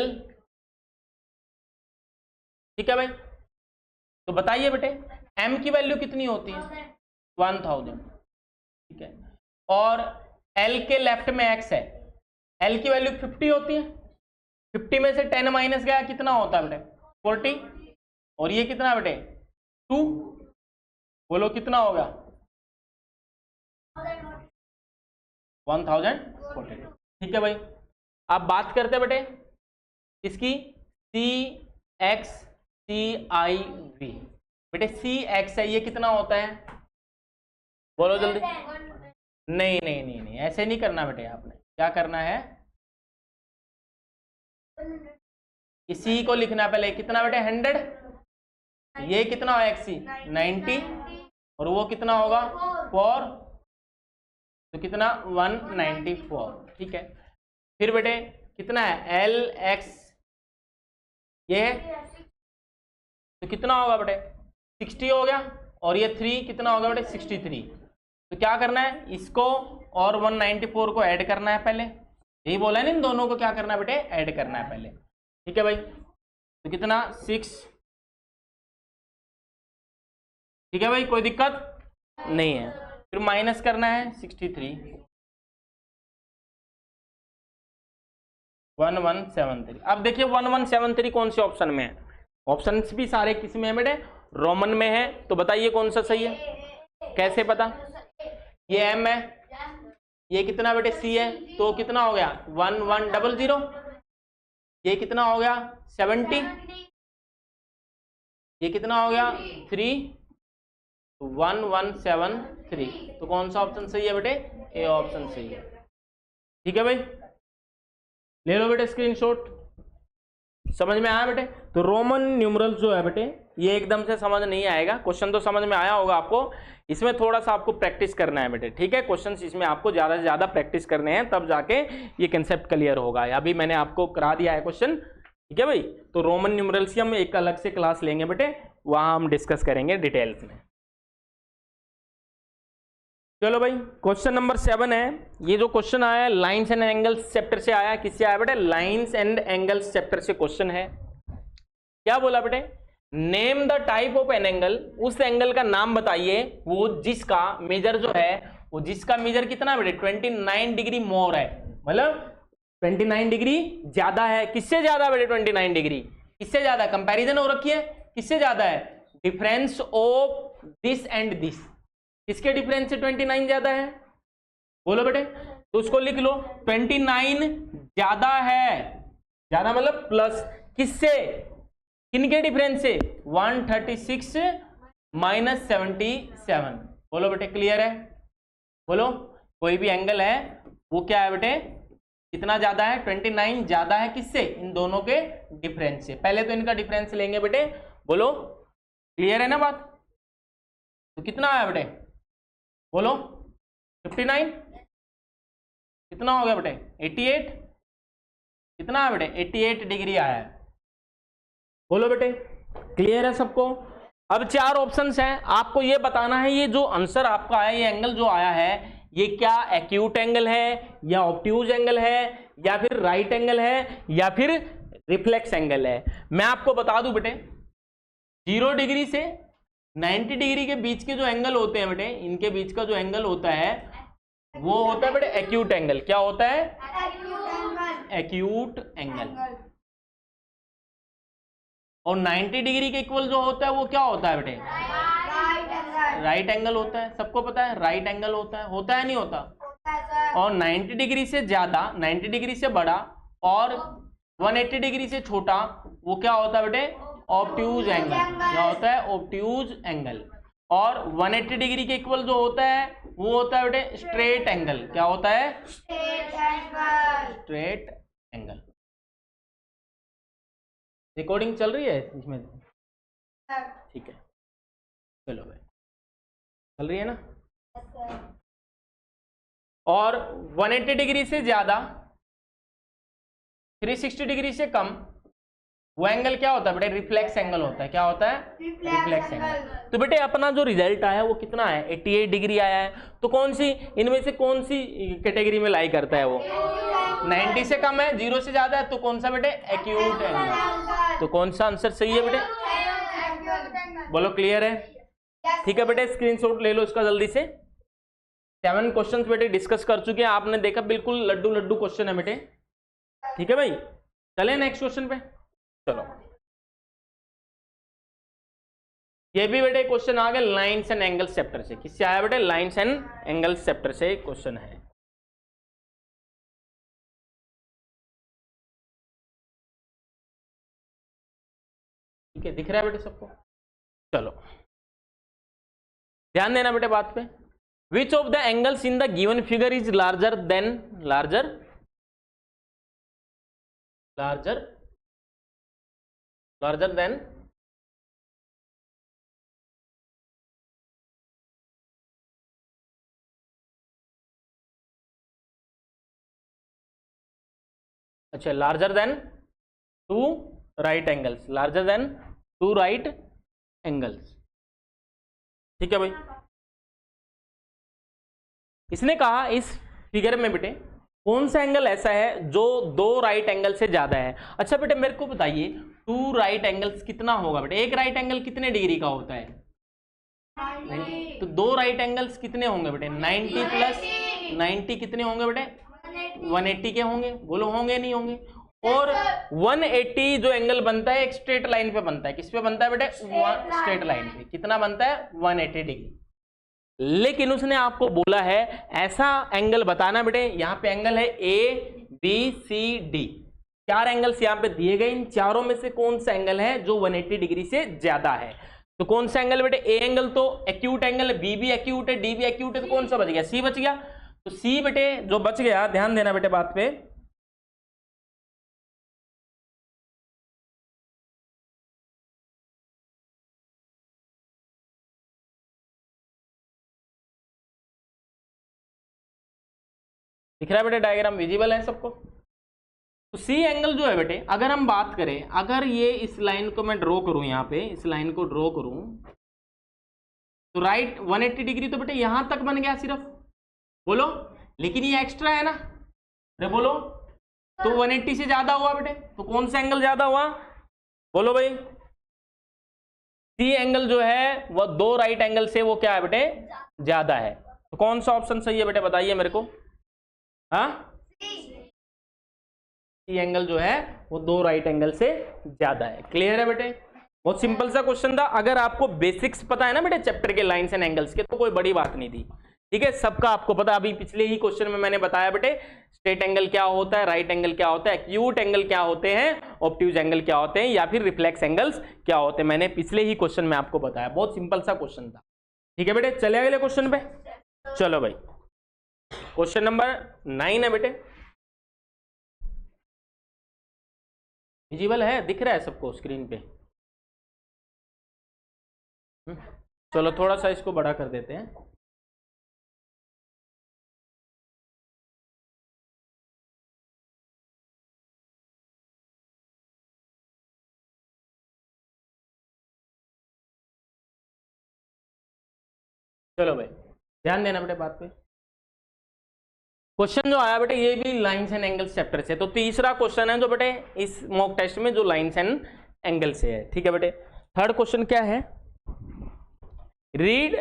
ठीक है भाई। तो बताइए बेटे M की वैल्यू कितनी होती है, 1000, ठीक है। और L के लेफ्ट में X है, L की वैल्यू 50 होती है। 50 में से 10 माइनस गया, कितना होता है बेटे 40, और ये कितना बेटे 2, बोलो कितना होगा 1042। ठीक है भाई, अब बात करते हैं बेटे इसकी CXCIV। बेटे CX है, ये कितना होता है बोलो जल्दी। नहीं नहीं नहीं नहीं, ऐसे नहीं करना बेटे, आपने क्या करना है, इसी को लिखना पहले। कितना बेटे 100, ये कितना होगा XC 90, और वो कितना होगा 4, तो कितना 194। ठीक है, फिर बेटे कितना है LX, ये तो कितना होगा बेटे 60 हो गया, और ये 3 कितना होगा बेटे 63। तो क्या करना है, इसको और 194 को ऐड करना है पहले, यही बोला है ना, इन दोनों को क्या करना है बेटे ऐड करना है पहले। ठीक है भाई, तो कितना 6, ठीक है भाई कोई दिक्कत नहीं है। फिर माइनस करना है 63, 1173। अब देखिए 1173 कौन से ऑप्शन में है, ऑप्शन भी सारे किस में है बेटे, रोमन में है। तो बताइए कौन सा सही है, कैसे पता, ये M है, ये कितना बेटे C है, तो कितना हो गया 1100, ये कितना हो गया 70, ये कितना हो गया 3, 1173। तो कौन सा ऑप्शन सही है बेटे, ए ऑप्शन सही है। ठीक है भाई, ले लो बेटे स्क्रीनशॉट। समझ में आया बेटे? तो रोमन न्यूमरल जो है बेटे, ये एकदम से समझ नहीं आएगा, क्वेश्चन तो समझ में आया होगा आपको, इसमें थोड़ा सा आपको प्रैक्टिस करना है बेटे। ठीक है, क्वेश्चंस इसमें आपको ज्यादा से ज्यादा प्रैक्टिस करने हैं, तब जाके ये कंसेप्ट क्लियर होगा। अभी मैंने आपको करा दिया है क्वेश्चन। ठीक है भाई, तो रोमन न्यूमरल्स की हम एक अलग से क्लास लेंगे बेटे, वहां हम डिस्कस करेंगे डिटेल्स में। चलो भाई, क्वेश्चन नंबर 7 है। ये जो क्वेश्चन आया है लाइंस एंड एंगल्स चैप्टर से आया है। किससे आया बेटे, लाइंस एंड एंगल्स चैप्टर से क्वेश्चन है। क्या बोला बेटे, name the type of an angle, उस एंगल का नाम बताइए वो जिसका मेजर जो है वो जिसका मेजर कितना बेटे 29 डिग्री मोर है, मतलब 29 डिग्री ज्यादा है। किससे ज्यादा बेटे 29 डिग्री किससे ज्यादा, कंपैरिजन हो रखी है किससे ज्यादा है, difference of this and this, किसके डिफरेंस से 29 ज्यादा है, बोलो बेटे। तो उसको लिख लो 29 ज्यादा है, ज्यादा मतलब प्लस किससे, किनके डिफरेंस से 136 माइनस 77, बोलो बेटे क्लियर है, बोलो। कोई भी एंगल है वो क्या है बेटे कितना ज्यादा है 29 ज्यादा है किससे, इन दोनों के डिफरेंस से। पहले तो इनका डिफरेंस लेंगे बेटे, बोलो क्लियर है ना बात। तो कितना आया बेटे बोलो 59, कितना हो गया बेटे 88, कितना है बेटे 88 डिग्री आया है, बोलो बेटे क्लियर है सबको। अब 4 ऑप्शंस हैं, आपको ये बताना है ये जो आंसर आपका आया, ये एंगल जो आया है ये क्या एक्यूट एंगल है या ऑब्ट्यूज एंगल है या फिर राइट एंगल है या फिर रिफ्लेक्स एंगल है। मैं आपको बता दूं बेटे 0 डिग्री से 90 डिग्री के बीच के जो एंगल होते हैं बेटे, इनके बीच का जो एंगल होता है वो होता है बेटे एक्यूट एंगल। क्या होता है एक्यूट एंगल। और 90 डिग्री के इक्वल जो होता है वो क्या होता है बेटे राइट एंगल होता है, सबको पता है राइट एंगल होता है नहीं होता। और 90 डिग्री से ज्यादा 90 डिग्री से बड़ा और 180 डिग्री से छोटा वो क्या होता है बेटे ऑब्ट्यूज एंगल। क्या होता है ऑब्ट्यूज एंगल। और 180 डिग्री के इक्वल जो होता है वो होता है बेटे स्ट्रेट एंगल। क्या होता है स्ट्रेट एंगल। रिकॉर्डिंग चल रही है इसमें, ठीक है चलो भाई चल रही है ना। और 180 डिग्री से ज्यादा 360 डिग्री से कम वो एंगल क्या होता है बेटे रिफ्लेक्स एंगल होता है। क्या होता है रिफ्लेक्स एंगल। तो बेटे अपना जो रिजल्ट आया वो कितना है 88 डिग्री आया है। तो कौन सी इनमें से कौन सी कैटेगरी में लाई करता है वो 90 से कम है 0 से ज्यादा है तो कौन सा बेटे एक्यूट एंगल। तो कौन सा आंसर सही है बेटे बोलो क्लियर है। ठीक है बेटे स्क्रीनशॉट ले लो इसका जल्दी से। 7 क्वेश्चंस बेटे डिस्कस कर चुके हैं, आपने देखा बिल्कुल लड्डू लड्डू क्वेश्चन है बेटे। ठीक है भाई चले नेक्स्ट क्वेश्चन पे चलो। ये भी बेटे क्वेश्चन आ गया लाइन्स एंड एंगल्स चैप्टर से। किससे आया बेटे लाइन्स एंड एंगल्स चैप्टर से क्वेश्चन है। ठीक है दिख रहा है बेटे सबको। चलो ध्यान देना बेटे बात पे। Which of the angles in the given figure is larger than larger than अच्छा larger than 2 right angles, larger than 2 right angles. ठीक है भाई इसने कहा इस फिगर में बेटे कौन सा एंगल ऐसा है जो 2 राइट एंगल से ज्यादा है। अच्छा बेटे मेरे को बताइए 2 राइट एंगल्स कितना होगा बेटे। एक राइट एंगल कितने डिग्री का होता है 90। तो 2 राइट एंगल्स कितने होंगे बेटे 90 प्लस 90 कितने होंगे बेटे 180 के होंगे। बोलो होंगे नहीं होंगे। और 180 जो एंगल बनता है एक स्ट्रेट लाइन पे बनता है। किस पे बनता है बेटे स्ट्रेट लाइन पे। कितना बनता है 180 डिग्री। लेकिन उसने आपको बोला है ऐसा एंगल बताना बेटे। यहाँ पे एंगल है ABCD 4 एंगल्स यहाँ पे दिए गए। इन चारों में से कौन सा एंगल है जो 180 डिग्री से ज्यादा है। तो कौन सा एंगल बेटे ए एंगल तो एक्यूट एंगल है, बी भी एक्यूट है, डी भी एक्यूट है। तो कौन सा बच गया सी बच गया। तो सी बेटे जो बच गया ध्यान देना बेटे बात पे। दिख रहा है बेटे डायग्राम विजिबल है सबको। तो सी एंगल जो है बेटे अगर हम बात करें, अगर ये इस लाइन को मैं ड्रॉ करूं यहाँ पे इस लाइन को ड्रॉ करूं तो राइट 180 डिग्री तो बेटे यहां तक बन गया सिर्फ। बोलो लेकिन ये एक्स्ट्रा है ना। अरे बोलो तो 180 से ज्यादा हुआ बेटे। तो कौन सा एंगल ज्यादा हुआ बोलो भाई सी एंगल जो है वह दो राइट एंगल से वो क्या है बेटे, ज्यादा है। तो कौन सा ऑप्शन सही है बेटे, बताइए मेरे को। हाँ, सी एंगल जो है वो दो राइट एंगल से ज्यादा है। क्लियर है बेटे, बहुत सिंपल सा क्वेश्चन था। अगर आपको बेसिक्स पता है ना बेटे चैप्टर के लाइंस एंड एंगल्स के, तो कोई बड़ी बात नहीं थी। ठीक है, सबका आपको पता। अभी पिछले ही क्वेश्चन में मैंने बताया बेटे स्ट्रेट एंगल क्या होता है, राइट एंगल क्या होता है, एक्यूट एंगल क्या होते हैं, ऑब्ट्यूज एंगल क्या होते हैं, या फिर रिफ्लेक्स एंगल्स क्या होते हैं, मैंने पिछले ही क्वेश्चन में आपको बताया। बहुत सिंपल सा क्वेश्चन था। ठीक है बेटे, चले अगले क्वेश्चन पे। चलो भाई, क्वेश्चन नंबर 9 है बेटे। विजिबल है, दिख रहा है सबको स्क्रीन पे? चलो थोड़ा सा इसको बड़ा कर देते हैं। चलो भाई, ध्यान देना बेटे बात पे। क्वेश्चन जो आया बेटे ये भी लाइंस एंड एंगल्स चैप्टर से, तो तीसरा क्वेश्चन है जो बेटे इस मॉक टेस्ट में जो लाइंस एंड एंगल से है। ठीक है बेटे, थर्ड क्वेश्चन क्या है, read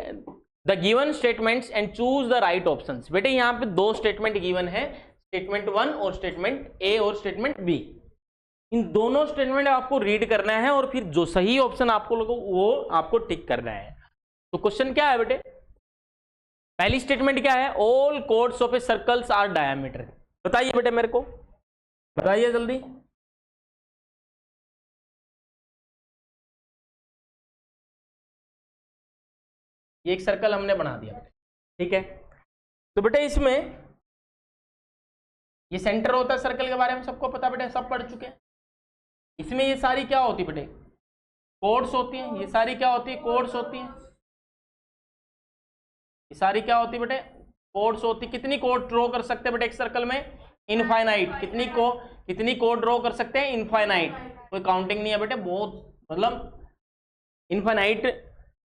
the given statements and choose the right options. बेटे यहाँ पे दो स्टेटमेंट गिवन है, स्टेटमेंट 1 और स्टेटमेंट ए और स्टेटमेंट बी। इन दोनों स्टेटमेंट आपको रीड करना है और फिर जो सही ऑप्शन आपको लगे वो आपको टिक करना है। तो क्वेश्चन क्या है बेटे, पहली स्टेटमेंट क्या है, all chords of a circles are diameter. बताइए बेटे मेरे को, बताइए जल्दी। ये एक सर्कल हमने बना दिया, ठीक है। तो बेटे इसमें ये सेंटर होता है सर्कल के बारे में सबको पता बेटे, सब पढ़ चुके हैं। इसमें ये सारी क्या होती बेटे, कोड्स होती हैं। ये सारी क्या होती है, कोड्स होती हैं। ये सारी क्या होती बेटे, कोड्स होती। कितनी कोड ड्रॉ कर सकते हैं बेटे एक सर्कल में, इनफाइनाइट। कितनी कोड ड्रॉ कर सकते हैं, इनफाइनाइट। कोई काउंटिंग नहीं है बेटे, बहुत मतलब इनफाइनाइट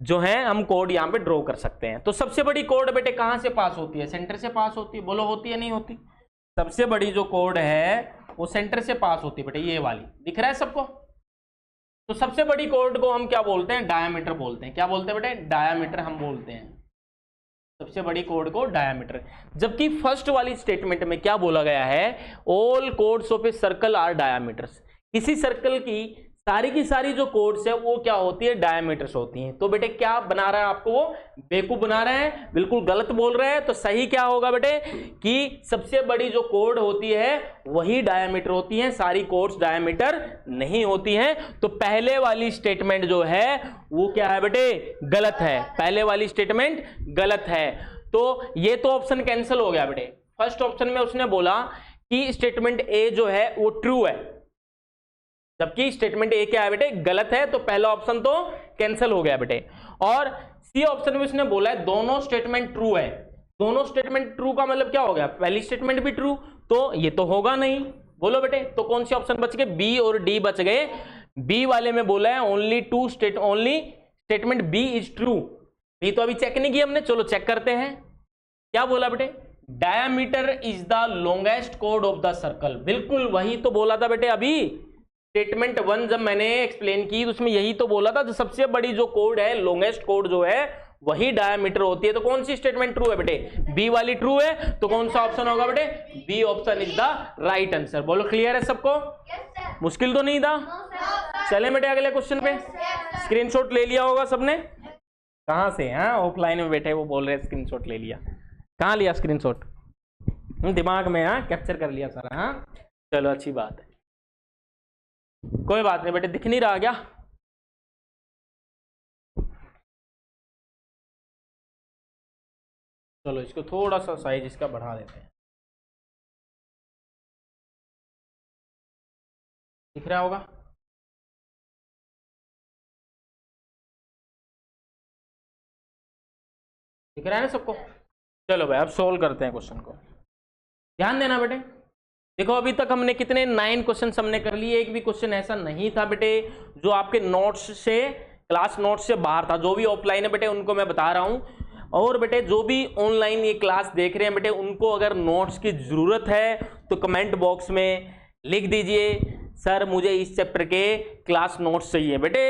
जो है हम कोड यहाँ पे ड्रॉ कर सकते हैं। तो सबसे बड़ी कोड बेटे कहाँ से पास होती है, सेंटर से पास होती है। बोलो होती है नहीं होती? सबसे बड़ी जो कोड है वो सेंटर से पास होती है बेटे, ये वाली दिख रहा है सबको। तो सबसे बड़ी कोड को हम क्या बोलते हैं, डायामीटर बोलते हैं। क्या बोलते हैं बेटे, डायामीटर हम बोलते हैं सबसे बड़ी कोड को, डायामीटर। जबकि फर्स्ट वाली स्टेटमेंट में क्या बोला गया है, all chords of a circle are diameters. किसी सर्कल की सारी जो कोड्स है वो क्या होती है, डायामीटर्स होती हैं। तो बेटे क्या बना रहा है आपको, वो बेवकूफ बना रहे हैं, बिल्कुल गलत बोल रहे हैं। तो सही क्या होगा बेटे कि सबसे बड़ी जो कोड होती है वही डायामीटर होती है, सारी कोड्स डायामीटर नहीं होती हैं। तो पहले वाली स्टेटमेंट जो है वो क्या है बेटे, गलत है। पहले वाली स्टेटमेंट गलत है। तो ये तो ऑप्शन कैंसिल हो गया बेटे। फर्स्ट ऑप्शन में उसने बोला कि स्टेटमेंट ए जो है वो ट्रू है, जबकि स्टेटमेंट ए क्या है बेटे, गलत है। तो पहला ऑप्शन तो कैंसिल हो गया बेटे। और सी ऑप्शन में उसने बोला है दोनों स्टेटमेंट ट्रू है। दोनों स्टेटमेंट ट्रू का मतलब क्या हो गया, पहली स्टेटमेंट भी ट्रू, तो ये तो होगा नहीं। बोलो बेटे, तो कौन से ऑप्शन बच गए, बी और डी बच गए। बी वाले में बोला है only statement B is true. B तो अभी चेक नहीं किया हमने, चलो चेक करते हैं। क्या बोला बेटे, diameter is the longest code of the circle. बिल्कुल वही तो बोला था बेटे अभी। स्टेटमेंट 1 जब मैंने एक्सप्लेन की तो उसमें यही तो बोला था, जो सबसे बड़ी जो कोड है, लॉन्गेस्ट कोड जो है वही डायामीटर होती है। तो कौन सी स्टेटमेंट ट्रू है बेटे, बी वाली ट्रू है। तो कौन सा ऑप्शन होगा बेटे, B option is the right answer. बोलो क्लियर है सबको? मुश्किल तो नहीं था? चले बेटे अगले क्वेश्चन पे। स्क्रीनशॉट ले लिया होगा सबने? कहां से? हाँ, ऑफलाइन में बैठे वो बोल रहे स्क्रीनशॉट ले लिया। कहाँ लिया स्क्रीनशॉट? दिमाग में, हाँ, कैप्चर कर लिया सारा। हाँ चलो अच्छी बात है, कोई बात नहीं बेटे। दिख नहीं रहा क्या? चलो इसको थोड़ा सा साइज इसका बढ़ा देते हैं, दिख रहा होगा? दिख रहा है ना सबको? चलो भाई अब सोल्व करते हैं क्वेश्चन को। ध्यान देना बेटे, देखो अभी तक हमने कितने 9 क्वेश्चन हमने कर लिए। एक भी क्वेश्चन ऐसा नहीं था बेटे जो आपके नोट्स से, क्लास नोट्स से बाहर था। जो भी ऑफलाइन है बेटे उनको मैं बता रहा हूं, और बेटे जो भी ऑनलाइन ये क्लास देख रहे हैं बेटे उनको अगर नोट्स की जरूरत है तो कमेंट बॉक्स में लिख दीजिए, सर मुझे इस चैप्टर के क्लास नोट्स चाहिए। बेटे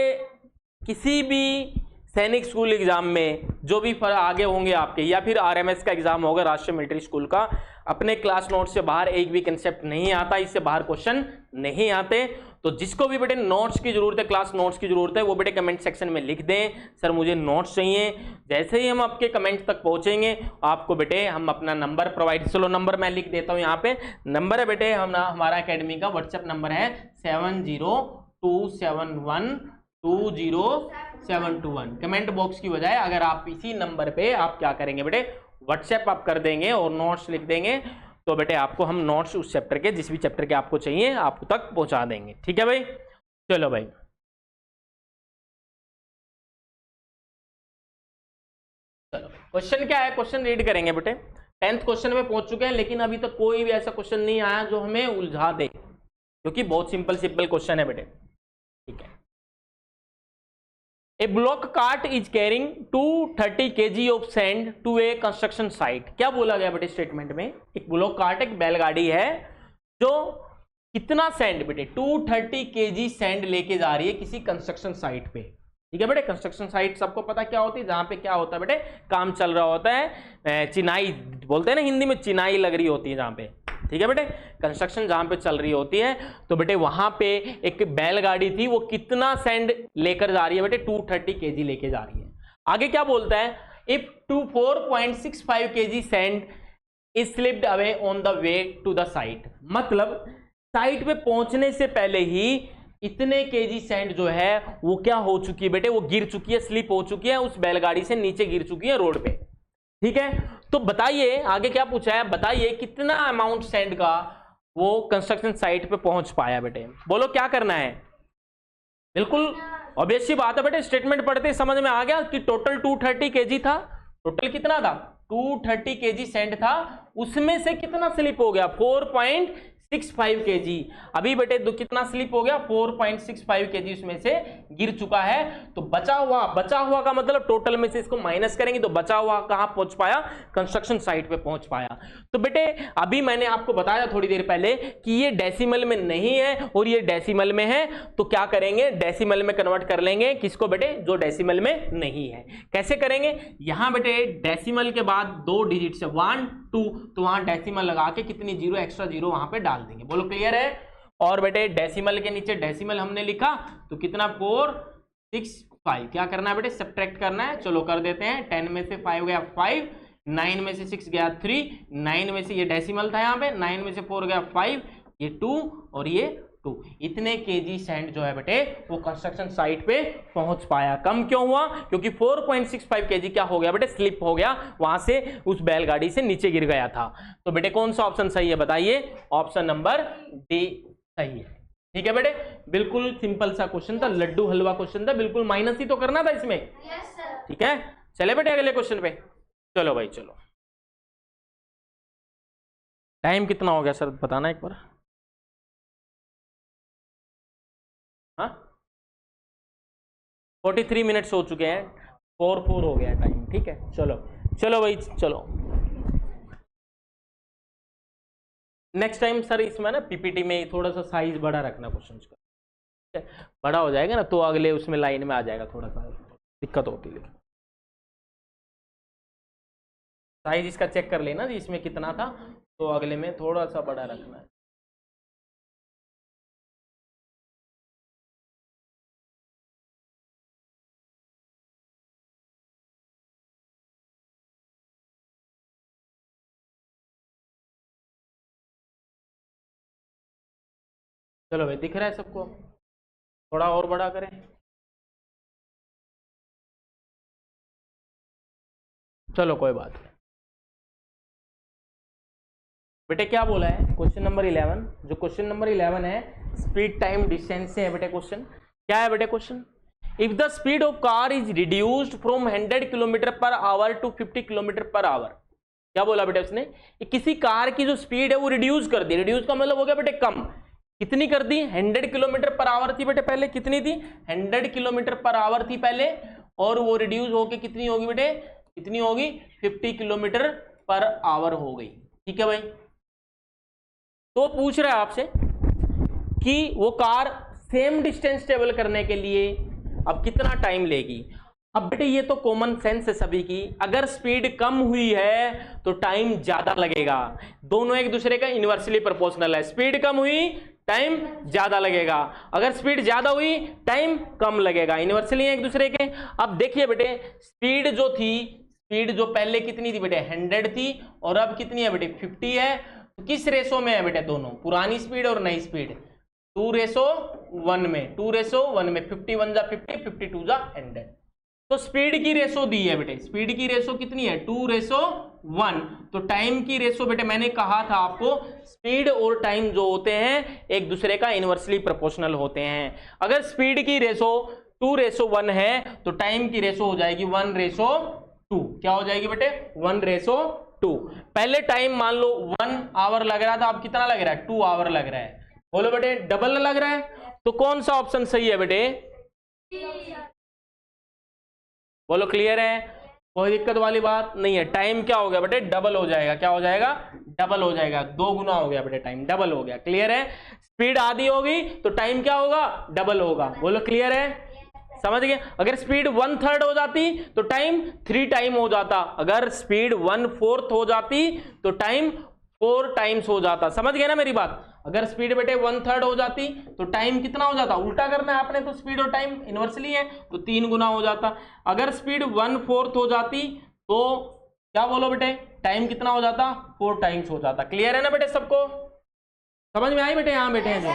किसी भी सैनिक स्कूल एग्जाम में जो भी आगे होंगे आपके, या फिर आरएमएस का एग्जाम होगा राष्ट्रीय मिलिट्री स्कूल का, अपने क्लास नोट से बाहर एक भी कंसेप्ट नहीं आता, इससे बाहर क्वेश्चन नहीं आते। तो जिसको भी बेटे नोट्स की जरूरत है, क्लास नोट्स की जरूरत है, वो बेटे कमेंट सेक्शन में लिख दें, सर मुझे नोट्स चाहिए। जैसे ही हम आपके कमेंट तक पहुंचेंगे आपको बेटे हम अपना नंबर प्रोवाइड, चलो नंबर मैं लिख देता हूं यहाँ पे। नंबर है बेटे हमारा एकेडमी का व्हाट्सएप नंबर है 7027120721। कमेंट बॉक्स की बजाय अगर आप इसी नंबर पे आप क्या करेंगे बेटे, व्हाट्सएप आप कर देंगे और नोट्स लिख देंगे, तो बेटे आपको हम नोट्स उस चैप्टर के, जिस भी चैप्टर के आपको चाहिए, आपको तक पहुंचा देंगे। ठीक है भाई, चलो भाई। चलो क्वेश्चन क्या है, क्वेश्चन रीड करेंगे बेटे। 10th क्वेश्चन में पहुंच चुके हैं, लेकिन अभी तक कोई भी ऐसा क्वेश्चन नहीं आया जो हमें उलझा दे, क्योंकि बहुत सिंपल क्वेश्चन है बेटे। ठीक है, a block cart is carrying 230 kg of sand to a construction site. क्या बोला गया बेटे स्टेटमेंट में, एक ब्लॉक कार्ट, एक बैलगाड़ी है जो कितना सैंड बेटे 230 kg सैंड लेके जा रही है किसी कंस्ट्रक्शन साइट पे। ठीक है बेटे, कंस्ट्रक्शन साइट सबको पता क्या होती है, जहां पे क्या होता है बेटे, काम चल रहा होता है, चिनाई बोलते हैं ना हिंदी में, चिनाई लग रही होती है जहां पे। ठीक है बेटे, कंस्ट्रक्शन जहां पे चल रही होती है, तो बेटे वहां पे एक बैलगाड़ी थी, वो कितना सैंड लेकर जा रही है बेटे, 230 kg लेके जा रही है। आगे क्या बोलता है, if 4.65 kg sand is slipped away on the way to the site. मतलब साइट पे पहुंचने से पहले ही इतने केजी सैंड जो है वो क्या हो चुकी है बेटे, वो गिर चुकी है, स्लिप हो चुकी है, उस बैलगाड़ी से नीचे गिर चुकी है रोड पे। ठीक है, तो बताइए आगे क्या पूछा है, बताइए कितना अमाउंट सैंड का वो कंस्ट्रक्शन साइट पे पहुंच पाया बेटे। बोलो क्या करना है। बिल्कुल ऑब्वियस सी बात है बेटे, स्टेटमेंट पढ़ते समझ में आ गया कि टोटल 230 kg था। टोटल कितना था, 230 kg सैंड था, उसमें से कितना स्लिप हो गया, 4.65 kg। अभी बेटे कितना स्लिप हो गया, 4.65 kg उसमें से गिर चुका है। तो बचा हुआ का मतलब टोटल में से इसको माइनस करेंगे तो बचा हुआ कहां पहुंच पाया, कंस्ट्रक्शन साइट पे पहुंच पाया। तो बेटे अभी मैंने आपको बताया थोड़ी देर पहले कि ये डेसिमल में नहीं है और ये डेसिमल में है, तो क्या करेंगे, डेसिमल में कन्वर्ट कर लेंगे किसको बेटे, जो डेसिमल में नहीं है। कैसे करेंगे, यहां बेटे डेसिमल के बाद 2 डिजिट से 1 2, तो वहां डेसिमल लगा के कितनी जीरो एक्स्ट्रा जीरो वहां पे डाल देंगे। बोलो क्लियर है। और बेटे डेसिमल के नीचे डेसिमल हमने लिखा तो कितना 465, क्या करना है बेटे, सब्ट्रैक्ट करना है। चलो कर देते हैं, 10 में से 5 गया 5, 9 में से 6 गया 3, 9 में से ये डेसिमल था यहाँ पे, 9 में से 4 गया 5, ये 2 और ये 2। इतने केजी सैंड जो है बेटे वो कंस्ट्रक्शन साइट पे पहुंच पाया। कम क्यों हुआ, क्योंकि 4.65 kg क्या हो गया बेटे, स्लिप हो गया, वहां से उस बैलगाड़ी से नीचे गिर गया था। तो बेटे कौन सा ऑप्शन सही है बताइए, ऑप्शन नंबर डी सही है। ठीक है बेटे, बिल्कुल सिंपल सा क्वेश्चन था, लड्डू हलवा क्वेश्चन था, बिल्कुल माइनस ही तो करना था इसमें। ठीक है, चले बेटे अगले क्वेश्चन पे। चलो भाई चलो, टाइम कितना हो गया सर बताना एक बार। हाँ 43 मिनट्स हो चुके हैं, 4 हो गया टाइम। ठीक है, चलो भाई चलो। नेक्स्ट टाइम सर इसमें ना पीपीटी में थोड़ा सा साइज बड़ा रखना क्वेश्चन का, ठीक है, बड़ा हो जाएगा ना तो अगले उसमें लाइन में आ जाएगा, थोड़ा सा दिक्कत होती है। लेकिन साइज इसका चेक कर लेना जी, इसमें कितना था, तो अगले में थोड़ा सा बड़ा रखना है। चलो भाई दिख रहा है सबको, थोड़ा और बड़ा करें। चलो कोई बात नहीं बेटे, क्या बोला है क्वेश्चन नंबर 11, जो क्वेश्चन नंबर 11 है स्पीड टाइम डिस्टेंस से है बेटे क्वेश्चन। क्या है बेटे question, if the speed of car is reduced from 100 km/h to 50 km/h। क्या बोला बेटे उसने, किसी कार की जो स्पीड है वो रिड्यूस कर दी, रिड्यूस का मतलब हो गया बेटे कम, कितनी कर दी, 100 km/h थी बेटे पहले, कितनी थी 100 km/h थी पहले, और वो रिड्यूस होके कितनी होगी बेटे, कितनी होगी 50 km/h हो गई। ठीक है भाई, तो पूछ रहा है आपसे कि वो कार सेम डिस्टेंस ट्रेवल करने के लिए अब कितना टाइम लेगी। अब बेटे ये तो कॉमन सेंस है सभी की, अगर स्पीड कम हुई है तो टाइम ज्यादा लगेगा, दोनों एक दूसरे का इनवर्सली प्रोपोर्शनल है, स्पीड कम हुई टाइम ज्यादा लगेगा, अगर स्पीड ज्यादा हुई टाइम कम लगेगा, इनवर्सली एक दूसरे के। अब देखिए बेटे स्पीड जो थी, स्पीड जो पहले कितनी थी बेटे 100 थी और अब कितनी है बेटे 50 है, तो किस रेशो में है बेटे दोनों, पुरानी स्पीड और नई स्पीड 2:1 में, 2:1 में 51 जा 50, 52 जा 100। तो स्पीड की रेशो दी है बेटे, स्पीड की रेशो कितनी है 2:1। तो टाइम की रेशो बेटे मैंने कहा था आपको, स्पीड और टाइम जो होते हैं एक दूसरे का इनवर्सली प्रोपोर्शनल होते हैं। अगर स्पीड की रेशो 2:1 है तो टाइम की रेशो हो जाएगी 1:2। क्या हो जाएगी बेटे 1:2। पहले टाइम मान लो 1 आवर लग रहा था, अब कितना लग रहा है 2 आवर लग रहा है, बोलो बेटे डबल लग रहा है, तो कौन सा ऑप्शन सही है बेटे, बोलो क्लियर है, कोई दिक्कत वाली बात नहीं है। टाइम क्या हो गया बेटे डबल हो जाएगा, क्या हो जाएगा डबल हो जाएगा, 2 गुना हो गया बेटे, टाइम डबल हो गया। क्लियर है, स्पीड आधी होगी तो टाइम क्या होगा डबल होगा, बोलो क्लियर है, समझ गए। अगर स्पीड 1/3 हो जाती तो टाइम 3 टाइम हो जाता, अगर स्पीड 1/4 हो जाती तो टाइम 4 टाइम्स हो जाता, समझ गए ना मेरी बात। अगर स्पीड बेटे 1/3 हो जाती तो टाइम कितना हो जाता, उल्टा करना है आपने, तो स्पीड और टाइम इनवर्सली है तो 3 गुना हो जाता। अगर स्पीड 1/4 हो जाती तो क्या बोलो बेटे टाइम कितना हो जाता 4 टाइम्स हो जाता। क्लियर है ना बेटे, सबको समझ में आई बेटे, यहाँ बैठे हैं जो,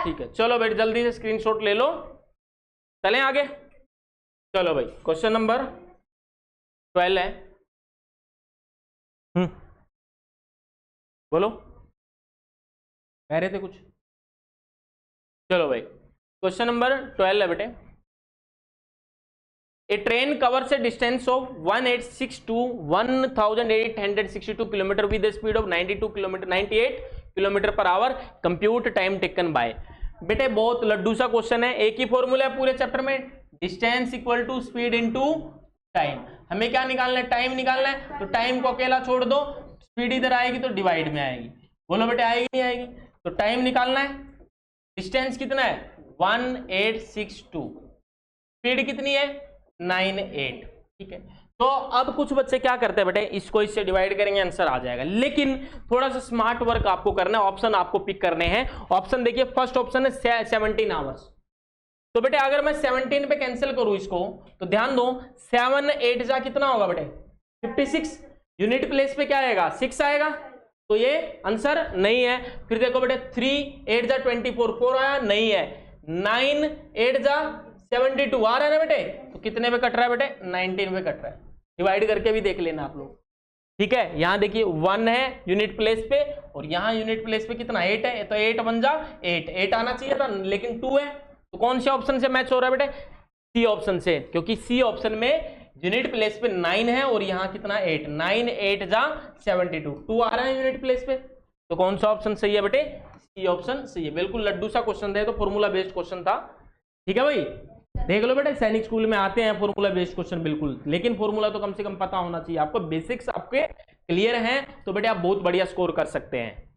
ठीक है। चलो बेटे जल्दी से स्क्रीनशॉट ले लो, चलें आगे। चलो भाई क्वेश्चन नंबर 12 है, बोलो कह रहे थे कुछ। चलो भाई क्वेश्चन नंबर 12 है बेटे, a train covers a distance of 1862 kilometre with speed of 98 kilometre per hour, compute time taken by. बेटे बहुत लड्डू सा क्वेश्चन है, एक ही फॉर्मूला है पूरे चैप्टर में, distance equal to speed into time. हमें क्या निकालना है टाइम निकालना है, तो टाइम को अकेला छोड़ दो, स्पीड इधर आएगी तो डिवाइड में आएगी, बोलो बेटे आएगी नहीं आएगी, तो टाइम निकालना है, डिस्टेंस कितना है 1862, स्पीड कितनी है 98, ठीक है। तो अब कुछ बच्चे क्या करते हैं बेटे, इसको इससे डिवाइड करेंगे आंसर आ जाएगा, लेकिन थोड़ा सा स्मार्ट वर्क आपको करना है, ऑप्शन आपको पिक करने हैं। ऑप्शन देखिए फर्स्ट ऑप्शन है 17 आवर्स, तो बेटे अगर मैं 17 पे कैंसिल करूं इसको तो ध्यान दो 7 8 जा कितना होगा बेटे 56, यूनिट प्लेस पे क्या आएगा 6 आएगा, तो ये आंसर नहीं है। फिर देखो बेटे 3 8 जा 24, 4 आया नहीं है, 9 8 जा 72 आ रहा है ना बेटे, तो कितने पे कट रहा है बेटे 19 पे कट रहा है, डिवाइड करके भी देख लेना आप लोग, ठीक है। यहां देखिए 1 है यूनिट प्लेस पे और यहां यूनिट प्लेस पे कितना 8 है, तो 8 1 जा 8 आना चाहिए था लेकिन 2 है, तो कौन से ऑप्शन से मैच हो रहा है बेटे सी ऑप्शन से, क्योंकि सी ऑप्शन में यूनिट प्लेस पे 9 है और यहां कितना 8, 9 8 जा 72, 2 आ रहा है यूनिट प्लेस पे, तो कौन सा ऑप्शन सही है बेटे सी ऑप्शन सही है। बिल्कुल लड्डू सा क्वेश्चन है, तो फॉर्मूला बेस्ड क्वेश्चन था, ठीक है भाई, देख लो बेटे सैनिक स्कूल में आते हैं फॉर्मूला बेस्ड क्वेश्चन बिल्कुल, लेकिन फॉर्मूला तो कम से कम पता होना चाहिए आपको, बेसिक्स आपके क्लियर हैं तो बेटे आप बहुत बढ़िया स्कोर कर सकते हैं,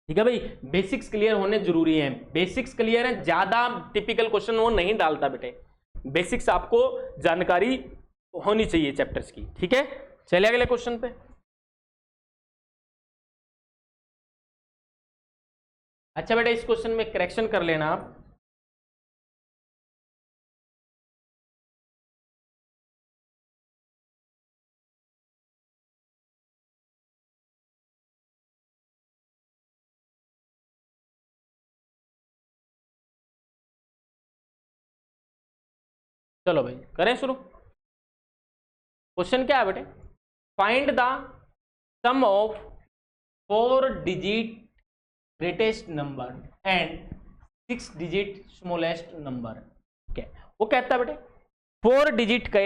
ठीक है भाई। बेसिक्स क्लियर होने जरूरी है, बेसिक्स क्लियर है, ज्यादा टिपिकल क्वेश्चन वो नहीं डालता बेटे, बेसिक्स आपको जानकारी होनी चाहिए चैप्टर्स की, ठीक है। चलिए अगले क्वेश्चन पे। अच्छा बेटा इस क्वेश्चन में करेक्शन कर लेना आप, चलो भाई करें शुरू। क्वेश्चन क्या है बेटे, find the sum of 4 digit greatest number and 6 digit smallest number. ठीक है, वो कहता है बेटे 4 डिजिट का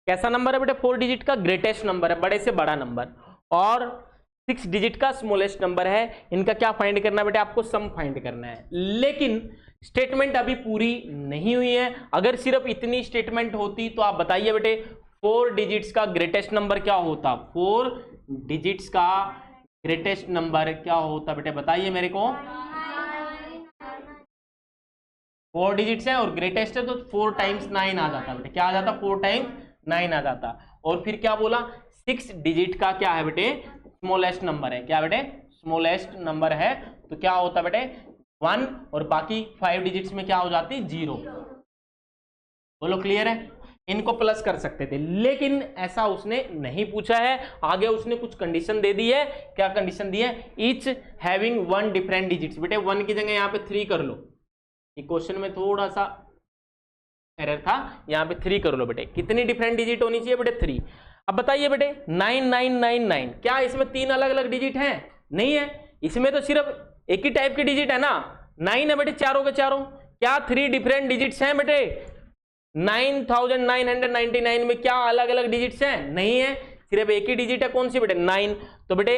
कैसा नंबर है बेटे, 4 डिजिट का ग्रेटेस्ट नंबर है, बड़े से बड़ा नंबर, और 6 डिजिट का स्मॉलेस्ट नंबर है, इनका क्या फाइंड करना है बेटे, आपको सम फाइंड करना है। लेकिन स्टेटमेंट अभी पूरी नहीं हुई है, अगर सिर्फ इतनी स्टेटमेंट होती तो आप बताइए बेटे 4 डिजिट्स का ग्रेटेस्ट नंबर क्या होता, 4 डिजिट्स का ग्रेटेस्ट नंबर क्या होता बेटे, बताइए मेरे को। 4 डिजिट्स हैं और ग्रेटेस्ट है तो 4 टाइम्स 9 आ जाता बेटे, क्या आ जाता 4 टाइम्स 9 आ जाता। और फिर क्या बोला 6 डिजिट का क्या है बेटे स्मॉलेस्ट नंबर है, क्या बेटे स्मॉलेस्ट नंबर है, तो क्या होता बेटे 1 और बाकी 5 डिजिट्स में क्या हो जाती 0। बोलो क्लियर है। इनको प्लस कर सकते थे लेकिन ऐसा उसने नहीं पूछा है, आगे उसने कुछ कंडीशन दे दी है। क्या कंडीशन दी है, ईच हैविंग 1 डिफरेंट डिजिट्स। बेटे 1 की जगह यहाँ पे 3 कर लो, ये क्वेश्चन में थोड़ा सा एरर था, यहाँ पे 3 कर लो बेटे। कितनी डिफरेंट डिजिट होनी चाहिए बेटे 3। अब बताइए बेटे 9999, क्या इसमें 3 अलग अलग डिजिट हैं? नहीं है, इसमें तो सिर्फ एक ही टाइप के डिजिट है ना, 9 है बेटे चारों के चारों। क्या 3 डिफरेंट डिजिट्स हैं बेटे 9999 में? क्या अलग अलग डिजिट्स हैं? नहीं है, सिर्फ एक ही डिजिट है, कौन सी बेटे 9। तो बेटे